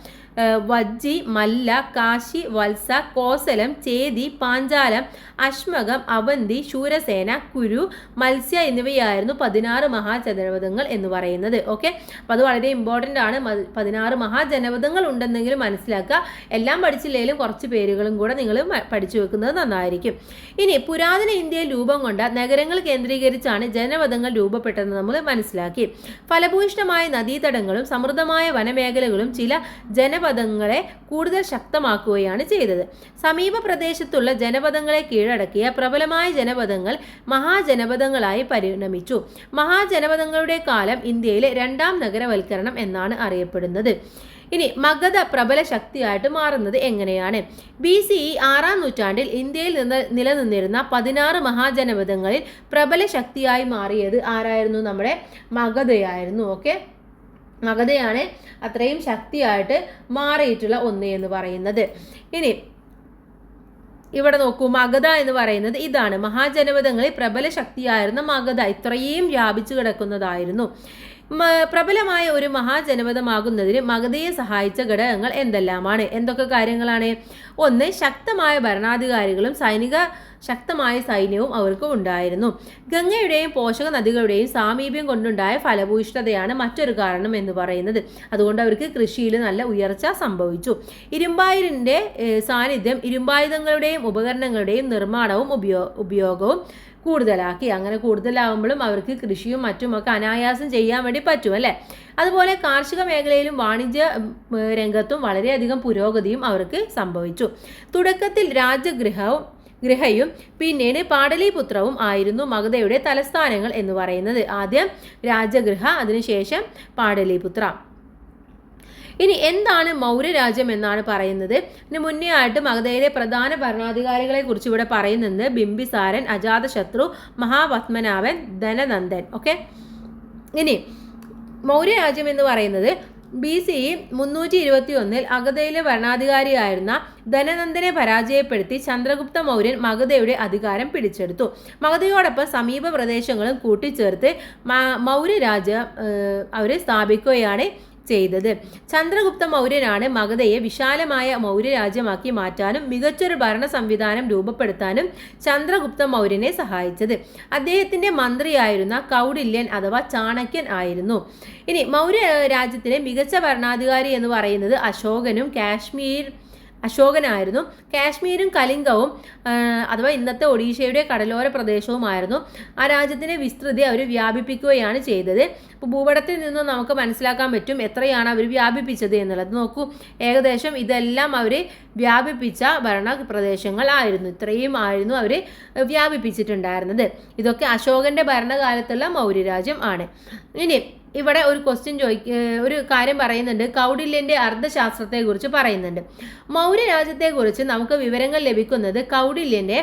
വജ്ജി, മല്ല, കാശി, വത്സ, കോസലം, ചേതി, പാഞ്ചാലം, അശ്മകം, അവന്തി, ശൂരസേന, കുരു, മത്സ്യ എന്നിവയായിരുന്നു 16 മഹാജനപദങ്ങൾ എന്ന് പറയുന്നത്. ഓക്കെ, അപ്പോൾ അത് വളരെ ഇമ്പോർട്ടൻ്റ് ആണ്. 16 മഹാജനപദങ്ങൾ ഉണ്ടെന്നെങ്കിലും മനസ്സിലാക്കുക. എല്ലാം പഠിച്ചില്ലെങ്കിലും കുറച്ച് പേരുകളും കൂടെ നിങ്ങൾ പഠിച്ചു വെക്കുന്നത് നന്നായിരിക്കും. ഇനി പുരാതന ഇന്ത്യയിൽ രൂപം കൊണ്ട നഗരങ്ങൾ കേന്ദ്രീകരിച്ചാണ് ജനപദങ്ങൾ രൂപപ്പെട്ടതെന്ന് നമ്മൾ മനസ്സിലാക്കി. ഫലഭൂയിഷ്ഠമായ നദീതടങ്ങളും സമൃദ്ധമായ വനമേഖലകളും ചില ജനപദങ്ങളെ കൂടുതൽ ശക്തമാക്കുകയാണ് ചെയ്തത്. സമീപ പ്രദേശത്തുള്ള ജനപദങ്ങളെ കീഴടക്കിയ പ്രബലമായ ജനപദങ്ങൾ മഹാജനപദങ്ങളായി പരിണമിച്ചു. മഹാജനപദങ്ങളുടെ കാലം ഇന്ത്യയിലെ 2ാം നഗരവൽക്കരണം എന്നാണ് അറിയപ്പെടുന്നത്. ഇനി മഗധ പ്രബല ശക്തിയായിട്ട് മാറുന്നത് എങ്ങനെയാണ്? BCE 6ാം നൂറ്റാണ്ടിൽ ഇന്ത്യയിൽ നിലനിന്നിരുന്ന 16 മഹാജനപദങ്ങളിൽ പ്രബല ശക്തിയായി മാറിയത് ആരായിരുന്നു? നമ്മുടെ മഗധയായിരുന്നു. ഓക്കെ, മഗധയാണ് അത്രയും ശക്തിയായിട്ട് മാറിയിട്ടുള്ള ഒന്ന് എന്ന് പറയുന്നത്. ഇനി ഇവിടെ നോക്കൂ, മഗധ എന്ന് പറയുന്നത് ഇതാണ്. മഹാജനപദങ്ങളിൽ പ്രബല ശക്തിയായിരുന്ന മഗധ ഇത്രയും വ്യാപിച്ചു കിടക്കുന്നതായിരുന്നു. പ്രബലമായ ഒരു മഹാജനപദമാകുന്നതിന് മഗധയെ സഹായിച്ച ഘടകങ്ങൾ എന്തെല്ലാമാണ്? എന്തൊക്കെ കാര്യങ്ങളാണ്? ഒന്ന്, ശക്തമായ ഭരണാധികാരികളും ശക്തമായ സൈന്യവും അവർക്ക് ഉണ്ടായിരുന്നു. ഗംഗയുടെയും പോഷക നദികളുടെയും സാമീപ്യം കൊണ്ടുണ്ടായ ഫലഭൂയിഷ്ഠതയാണ് മറ്റൊരു കാരണം എന്ന് പറയുന്നത്. അതുകൊണ്ട് അവർക്ക് കൃഷിയിൽ നല്ല ഉയർച്ച സംഭവിച്ചു. ഇരുമ്പായിരിന്റെ സാന്നിധ്യം ഇരുമ്പായുധങ്ങളുടെയും ഉപകരണങ്ങളുടെയും നിർമ്മാണവും ഉപയോഗവും കൂടുതലാക്കി. അങ്ങനെ കൂടുതലാവുമ്പോഴും അവർക്ക് കൃഷിയും മറ്റുമൊക്കെ അനായാസം ചെയ്യാൻ വേണ്ടി പറ്റും അല്ലേ. അതുപോലെ കാർഷിക മേഖലയിലും വാണിജ്യ രംഗത്തും വളരെയധികം പുരോഗതിയും അവർക്ക് സംഭവിച്ചു. തുടക്കത്തിൽ ഗൃഹയും പിന്നീട് പാടലീപുത്രവും ആയിരുന്നു മഗധയുടെ തലസ്ഥാനങ്ങൾ എന്ന് പറയുന്നത്. ആദ്യം രാജഗൃഹ, അതിനുശേഷം പാടലീപുത്ര. ഇനി എന്താണ് മൗര്യരാജ്യം എന്നാണ് പറയുന്നത്. ഇതിന് മുന്നേ ആയിട്ട് മഗധയിലെ പ്രധാന ഭരണാധികാരികളെ കുറിച്ച് ഇവിടെ പറയുന്നത് ബിംബിസാരൻ, അജാതശത്രു, മഹാപത്മനാഭൻ, ധനനന്ദൻ. ഓക്കെ, ഇനി മൗര്യരാജ്യം എന്ന് പറയുന്നത് BCE 321 മഗധയിലെ ഭരണാധികാരിയായിരുന്ന ധനനന്ദനെ പരാജയപ്പെടുത്തി ചന്ദ്രഗുപ്ത മൗര്യൻ മഗധയുടെ അധികാരം പിടിച്ചെടുത്തു. മഗധയോടൊപ്പം സമീപ പ്രദേശങ്ങളും കൂട്ടിച്ചേർത്ത് മൗര്യരാജ്യം അവർ സ്ഥാപിക്കുകയാണ് ചെയ്തത്. ചന്ദ്രഗുപ്ത മൗര്യനാണ് മഗധയെ വിശാലമായ മൗര്യരാജ്യമാക്കി മാറ്റാനും മികച്ചൊരു ഭരണ സംവിധാനം രൂപപ്പെടുത്താനും ചന്ദ്രഗുപ്ത മൗര്യനെ സഹായിച്ചത്. അദ്ദേഹത്തിന്റെ മന്ത്രിയായിരുന്ന കൗടില്യൻ അഥവാ ചാണക്യൻ ആയിരുന്നു. ഇനി മൗര്യ രാജ്യത്തിലെ മികച്ച ഭരണാധികാരി എന്ന് പറയുന്നത് അശോകനായിരുന്നു. കാശ്മീരും കലിംഗവും അഥവാ ഇന്നത്തെ ഒഡീഷയുടെ കടലോര പ്രദേശവുമായിരുന്നു. ആ രാജ്യത്തിൻ്റെ വിസ്തൃതി അവർ വ്യാപിപ്പിക്കുകയാണ് ചെയ്തത്. ഇപ്പോൾ ഭൂപടത്തിൽ നിന്നും നമുക്ക് മനസ്സിലാക്കാൻ പറ്റും എത്രയാണ് അവർ വ്യാപിപ്പിച്ചത് എന്നുള്ളത്. നോക്കൂ, ഏകദേശം ഇതെല്ലാം അവർ വ്യാപിപ്പിച്ച ഭരണ പ്രദേശങ്ങളായിരുന്നു. ഇത്രയും ആയിരുന്നു അവർ വ്യാപിപ്പിച്ചിട്ടുണ്ടായിരുന്നത്. ഇതൊക്കെ അശോകന്റെ ഭരണകാലത്തുള്ള മൗര്യരാജ്യം ആണ്. ഇനി ഇവിടെ ഒരു ഒരു കാര്യം പറയുന്നുണ്ട്. കൗടില്യന്റെ അർത്ഥശാസ്ത്രത്തെക്കുറിച്ച് പറയുന്നുണ്ട്. മൗര്യരാജ്യത്തെക്കുറിച്ച് നമുക്ക് വിവരങ്ങൾ ലഭിക്കുന്നത് കൗടില്യന്റെ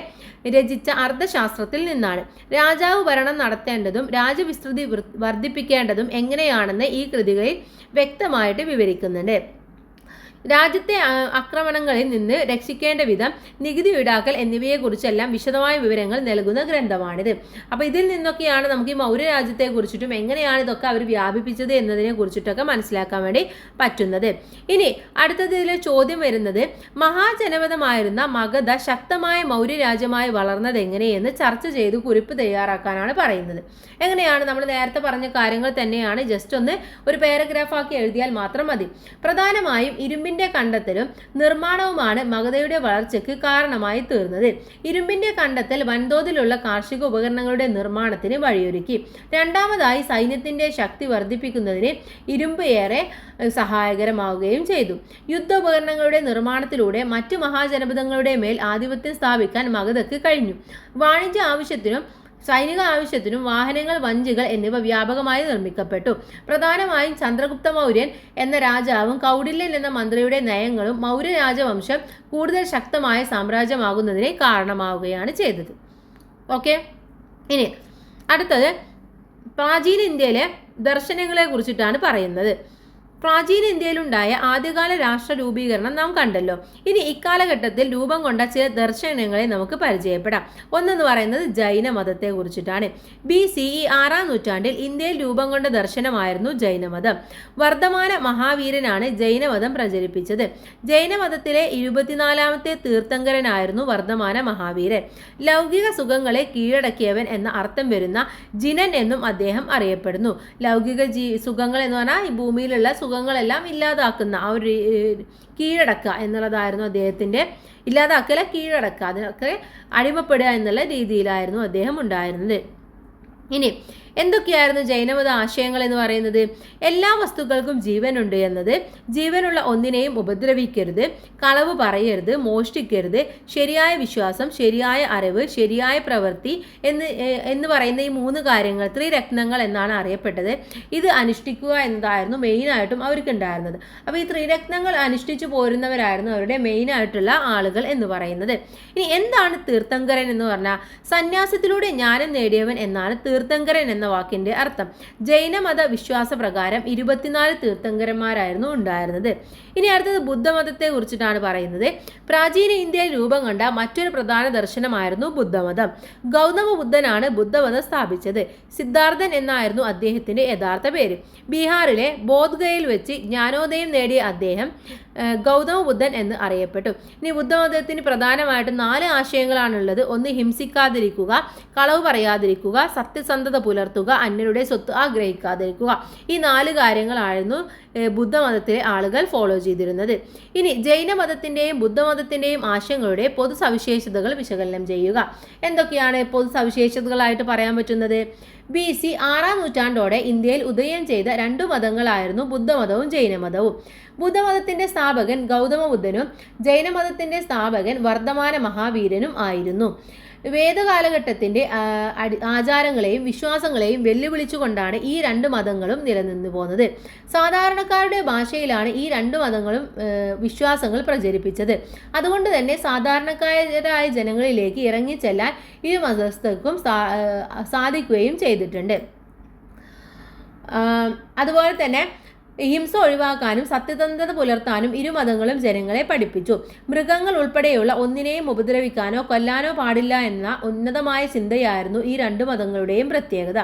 രചിച്ച അർത്ഥശാസ്ത്രത്തിൽ നിന്നാണ്. രാജാവ് ഭരണം നടത്തേണ്ടതും രാജ്യവിസ്തൃതി വർദ്ധിപ്പിക്കേണ്ടതും എങ്ങനെയാണെന്ന് ഈ കൃതികളിൽ വ്യക്തമായിട്ട് വിവരിക്കുന്നുണ്ട്. രാജ്യത്തെ ആക്രമണങ്ങളിൽ നിന്ന് രക്ഷിക്കേണ്ട വിധം നികുതി ഈടാക്കൽ എന്നിവയെക്കുറിച്ചെല്ലാം വിശദമായ വിവരങ്ങൾ നൽകുന്ന ഗ്രന്ഥമാണിത്. അപ്പോൾ ഇതിൽ നിന്നൊക്കെയാണ് നമുക്ക് ഈ മൗര്യ രാജ്യത്തെ കുറിച്ചിട്ടും എങ്ങനെയാണ് ഇതൊക്കെ അവർ വ്യാപിപ്പിച്ചത് എന്നതിനെ കുറിച്ചിട്ടൊക്കെ മനസ്സിലാക്കാൻ വേണ്ടി പറ്റുന്നത്. ഇനി അടുത്തതിൽ ചോദ്യം വരുന്നത്, മഹാജനപദമായിരുന്ന മഗധ ശക്തമായ മൗര്യ രാജ്യമായി വളർന്നത് എങ്ങനെയെന്ന് ചർച്ച ചെയ്ത് കുറിപ്പ് തയ്യാറാക്കാനാണ് പറയുന്നത്. എങ്ങനെയാണ്? നമ്മൾ നേരത്തെ പറഞ്ഞ കാര്യങ്ങൾ തന്നെയാണ്. ജസ്റ്റ് ഒന്ന് ഒരു പാരഗ്രാഫാക്കി എഴുതിയാൽ മാത്രം മതി. പ്രധാനമായും ഇരുമ്പിന്റെ ഇരുമ്പിൻ്റെ കണ്ടെത്തലും നിർമ്മാണവുമാണ് മഗധയുടെ വളർച്ചയ്ക്ക് കാരണമായി തീർന്നത്. ഇരുമ്പിൻ്റെ കണ്ടെത്തൽ വൻതോതിലുള്ള കാർഷിക ഉപകരണങ്ങളുടെ നിർമ്മാണത്തിന് വഴിയൊരുക്കി. രണ്ടാമതായി സൈന്യത്തിൻ്റെ ശക്തി വർദ്ധിപ്പിക്കുന്നതിന് ഇരുമ്പ് ഏറെ സഹായകരമാവുകയും ചെയ്തു. യുദ്ധോപകരണങ്ങളുടെ നിർമ്മാണത്തിലൂടെ മറ്റു മഹാജനപദങ്ങളുടെ മേൽ ആധിപത്യം സ്ഥാപിക്കാൻ മഗധയ്ക്ക് കഴിഞ്ഞു. വാണിജ്യ ആവശ്യത്തിനും സൈനിക ആവശ്യത്തിനും വാഹനങ്ങൾ, വഞ്ചികൾ എന്നിവ വ്യാപകമായി നിർമ്മിക്കപ്പെട്ടു. പ്രധാനമായും ചന്ദ്രഗുപ്ത മൗര്യൻ എന്ന രാജാവും കൗടില്യൻ എന്ന മന്ത്രിയുടെ നയങ്ങളും മൗര്യ രാജവംശം കൂടുതൽ ശക്തമായ സാമ്രാജ്യമാകുന്നതിന് കാരണമാവുകയാണ് ചെയ്തത്. ഓക്കെ, ഇനി അടുത്തത് പ്രാചീന ഇന്ത്യയിലെ ദർശനങ്ങളെ കുറിച്ചിട്ടാണ് പറയുന്നത്. പ്രാചീന ഇന്ത്യയിലുണ്ടായ ആദ്യകാല രാഷ്ട്ര രൂപീകരണം നാം കണ്ടല്ലോ. ഇനി ഇക്കാലഘട്ടത്തിൽ രൂപം കൊണ്ട ചില ദർശനങ്ങളെ നമുക്ക് പരിചയപ്പെടാം. ഒന്നെന്ന് പറയുന്നത് ജൈനമതത്തെ കുറിച്ചിട്ടാണ്. BCE 6-ാം നൂറ്റാണ്ടിൽ ഇന്ത്യയിൽ രൂപം കൊണ്ട ദർശനമായിരുന്നു ജൈനമതം. വർദ്ധമാന മഹാവീരനാണ് ജൈനമതം പ്രചരിപ്പിച്ചത്. ജൈനമതത്തിലെ 24-ാമത്തെ തീർത്ഥങ്കരനായിരുന്നു വർദ്ധമാന മഹാവീരൻ. ലൗകിക സുഖങ്ങളെ കീഴടക്കിയവൻ എന്ന അർത്ഥം വരുന്ന ജിനൻ എന്നും അദ്ദേഹം അറിയപ്പെടുന്നു. ലൗകിക സുഖങ്ങൾ എന്ന് പറഞ്ഞാൽ ഈ ഭൂമിയിലുള്ള സുഖങ്ങളെല്ലാം ഇല്ലാതാക്കുന്ന ആ ഒരു കീഴടക്കുക എന്നുള്ളതായിരുന്നു അദ്ദേഹത്തിൻ്റെ, ഇല്ലാതാക്കല കീഴടക്കുക, അതിനൊക്കെ അടിമപ്പെടുക എന്നുള്ള രീതിയിലായിരുന്നു അദ്ദേഹം ഉണ്ടായിരുന്നത്. ഇനി എന്തൊക്കെയായിരുന്നു ജൈനമത ആശയങ്ങൾ എന്ന് പറയുന്നത്? എല്ലാ വസ്തുക്കൾക്കും ജീവനുണ്ട് എന്നത്, ജീവനുള്ള ഒന്നിനെയും ഉപദ്രവിക്കരുത്, കളവ് പറയരുത്, മോഷ്ടിക്കരുത്, ശരിയായ വിശ്വാസം, ശരിയായ അറിവ്, ശരിയായ പ്രവൃത്തി എന്ന് പറയുന്ന ഈ 3 കാര്യങ്ങൾ, ത്രിരത്നങ്ങൾ എന്നാണ് അറിയപ്പെട്ടത്. ഇത് അനുഷ്ഠിക്കുക എന്നതായിരുന്നു മെയിനായിട്ടും അവർക്ക് ഉണ്ടായിരുന്നത്. അപ്പോൾ ഈ ത്രിരത്നങ്ങൾ അനുഷ്ഠിച്ചു പോരുന്നവരായിരുന്നു അവരുടെ മെയിനായിട്ടുള്ള ആളുകൾ എന്ന് പറയുന്നത്. ഇനി എന്താണ് തീർത്ഥങ്കരൻ എന്ന് പറഞ്ഞാൽ? സന്യാസത്തിലൂടെ ജ്ഞാനം നേടിയവൻ എന്നാണ് തീർത്ഥങ്കരൻ എന്ന വാക്കിന്റെ അർത്ഥം. ജൈനമത വിശ്വാസപ്രകാരം 24 തീർത്ഥങ്കരന്മാരായിരുന്നു ഉണ്ടായിരുന്നത്. ഇനി അടുത്തത് ബുദ്ധമതത്തെ കുറിച്ചിട്ടാണ് പറയുന്നത്. പ്രാചീന ഇന്ത്യയിൽ രൂപം കൊണ്ട മറ്റൊരു പ്രധാന ദർശനമായിരുന്നു ബുദ്ധമതം. ഗൗതമ ബുദ്ധനാണ് ബുദ്ധമതം സ്ഥാപിച്ചത്. സിദ്ധാർത്ഥൻ എന്നായിരുന്നു അദ്ദേഹത്തിന്റെ യഥാർത്ഥ പേര്. ബീഹാറിലെ ബോധ്ഗയയിൽ വെച്ച് ജ്ഞാനോദയം നേടിയ അദ്ദേഹം ഗൗതമ ബുദ്ധൻ എന്ന് അറിയപ്പെട്ടു. ഇനി ബുദ്ധമതത്തിന് പ്രധാനമായിട്ടും 4 ആശയങ്ങളാണുള്ളത്. ഒന്ന്, ഹിംസിക്കാതിരിക്കുക, കളവ് പറയാതിരിക്കുക, സത്യസന്ധത പുലർത്തുക, അന്യരുടെ സ്വത്ത് ആഗ്രഹിക്കാതിരിക്കുക. ഈ 4 കാര്യങ്ങളായിരുന്നു ബുദ്ധമതത്തിലെ ആളുകൾ ഫോളോ ചെയ്തിരുന്നത്. ഇനി ജൈനമതത്തിൻ്റെയും ബുദ്ധമതത്തിൻ്റെയും ആശയങ്ങളുടെ പൊതു സവിശേഷതകൾ വിശകലനം ചെയ്യുക. എന്തൊക്കെയാണ് പൊതു സവിശേഷതകളായിട്ട് പറയാൻ പറ്റുന്നത്? BC 6-ാം നൂറ്റാണ്ടോടെ ഇന്ത്യയിൽ ഉദയം ചെയ്ത 2 മതങ്ങളായിരുന്നു ബുദ്ധമതവും ജൈനമതവും. ബുദ്ധമതത്തിന്റെ സ്ഥാപകൻ ഗൗതമ ബുദ്ധനും ജൈനമതത്തിന്റെ സ്ഥാപകൻ വർദ്ധമാന മഹാവീരനും ആയിരുന്നു. വേദകാലഘട്ടത്തിന്റെ ആചാരങ്ങളെയും വിശ്വാസങ്ങളെയും വെല്ലുവിളിച്ചുകൊണ്ടാണ് ഈ 2 മതങ്ങളും നിലനിന്നു പോകുന്നത്. സാധാരണക്കാരുടെ ഭാഷയിലാണ് ഈ 2 മതങ്ങളും വിശ്വാസങ്ങൾ പ്രചരിപ്പിച്ചത്. അതുകൊണ്ട് തന്നെ സാധാരണക്കാരായ ജനങ്ങളിലേക്ക് ഇറങ്ങിച്ചെല്ലാൻ ഈ മതസ്ഥർക്കും സാധിക്കുകയും ചെയ്തിട്ടുണ്ട്. അതുപോലെ തന്നെ ഹിംസ ഒഴിവാക്കാനും സത്യസന്ധത പുലർത്താനും ഇരുമതങ്ങളും ജനങ്ങളെ പഠിപ്പിച്ചു. മൃഗങ്ങൾ ഉൾപ്പെടെയുള്ള ഒന്നിനെയും ഉപദ്രവിക്കാനോ കൊല്ലാനോ പാടില്ല എന്ന ഉന്നതമായ ചിന്തയായിരുന്നു ഈ 2 മതങ്ങളുടെയും പ്രത്യേകത.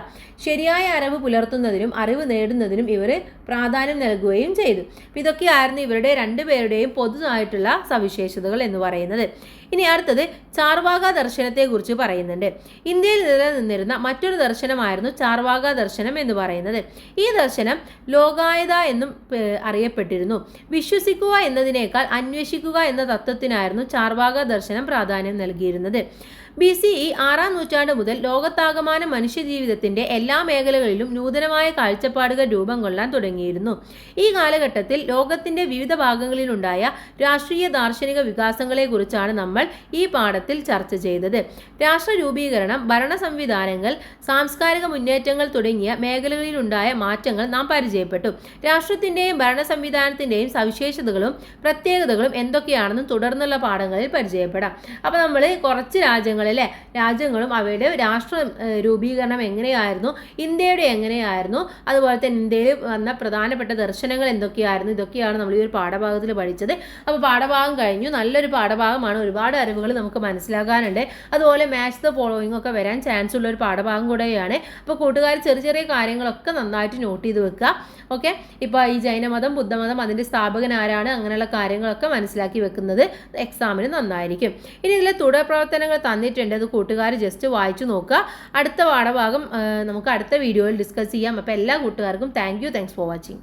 ശരിയായ അറിവ് പുലർത്തുന്നതിനും അറിവ് നേടുന്നതിനും ഇവർ പ്രാധാന്യം നൽകുകയും ചെയ്തു. ഇതൊക്കെയായിരുന്നു ഇവരുടെ 2 പേരുടെയും പൊതുവായിട്ടുള്ള സവിശേഷതകൾ എന്ന് പറയുന്നത്. ഇനി അടുത്തത് ചാർവാക ദർശനത്തെ കുറിച്ച് പറയുന്നുണ്ട്. ഇന്ത്യയിൽ നിലനിന്നിരുന്ന മറ്റൊരു ദർശനമായിരുന്നു ചാർവാക ദർശനം എന്ന് പറയുന്നത്. ഈ ദർശനം ലോകായത എന്നും അറിയപ്പെട്ടിരുന്നു. വിശ്വസിക്കുക എന്നതിനേക്കാൾ അന്വേഷിക്കുക എന്ന തത്വത്തിനായിരുന്നു ചാർവാക ദർശനം പ്രാധാന്യം നൽകിയിരുന്നത്. BCE 6-ാം നൂറ്റാണ്ട് മുതൽ ലോകത്താകമാനം മനുഷ്യജീവിതത്തിന്റെ എല്ലാ മേഖലകളിലും നൂതനമായ കാഴ്ചപ്പാടുകൾ രൂപം കൊള്ളാൻ തുടങ്ങിയിരുന്നു. ഈ കാലഘട്ടത്തിൽ ലോകത്തിന്റെ വിവിധ ഭാഗങ്ങളിലുണ്ടായ രാഷ്ട്രീയ ദാർശനിക വികാസങ്ങളെക്കുറിച്ചാണ് നമ്മൾ ഈ പാഠത്തിൽ ചർച്ച ചെയ്തത്. രാഷ്ട്ര രൂപീകരണം, ഭരണ സംവിധാനങ്ങൾ, സാംസ്കാരിക മുന്നേറ്റങ്ങൾ തുടങ്ങിയ മേഖലകളിലുണ്ടായ മാറ്റങ്ങൾ നാം പരിചയപ്പെട്ടു. രാഷ്ട്രത്തിന്റെയും ഭരണ സംവിധാനത്തിന്റെയും സവിശേഷതകളും പ്രത്യേകതകളും എന്തൊക്കെയാണെന്നും തുടർന്നുള്ള പാഠങ്ങളിൽ പരിചയപ്പെടാം. അപ്പോൾ നമ്മൾ കുറച്ച് രാജ്യങ്ങളും അവയുടെ രാഷ്ട്ര രൂപീകരണം എങ്ങനെയായിരുന്നു, ഇന്ത്യയുടെ എങ്ങനെയായിരുന്നു, അതുപോലെ തന്നെ ഇന്ത്യയിൽ വന്ന പ്രധാനപ്പെട്ട ദർശനങ്ങൾ എന്തൊക്കെയായിരുന്നു, ഇതൊക്കെയാണ് നമ്മൾ ഈ ഒരു പാഠഭാഗത്തിൽ പഠിച്ചത്. അപ്പോൾ പാഠഭാഗം കഴിഞ്ഞു. നല്ലൊരു പാഠഭാഗമാണ്. ഒരുപാട് അറിവുകൾ നമുക്ക് മനസ്സിലാക്കാനുണ്ട്. അതുപോലെ മാച്ച് ദ ഫോളോയിങ് ഒക്കെ വരാൻ ചാൻസ് ഉള്ള ഒരു പാഠഭാഗം കൂടെയാണ്. അപ്പോൾ കൂട്ടുകാർ ചെറിയ ചെറിയ കാര്യങ്ങളൊക്കെ നന്നായിട്ട് നോട്ട് ചെയ്ത് വെക്കുക. ഓക്കെ, ഇപ്പോൾ ഈ ജൈനമതം, ബുദ്ധമതം, അതിൻ്റെ സ്ഥാപകൻ ആരാണ്, അങ്ങനെയുള്ള കാര്യങ്ങളൊക്കെ മനസ്സിലാക്കി വെക്കുന്നത് എക്സാമിന് നന്നായിരിക്കും. ഇനി ഇതിലെ തുടർ പ്രവർത്തനങ്ങൾ തന്നിട്ടുണ്ട്. അത് കൂട്ടുകാർ ജസ്റ്റ് വായിച്ചു നോക്കുക. അടുത്ത പാഠഭാഗം നമുക്ക് അടുത്ത വീഡിയോയിൽ ഡിസ്കസ് ചെയ്യാം. അപ്പോൾ എല്ലാ കൂട്ടുകാർക്കും താങ്ക്സ് ഫോർ വാച്ചിങ്.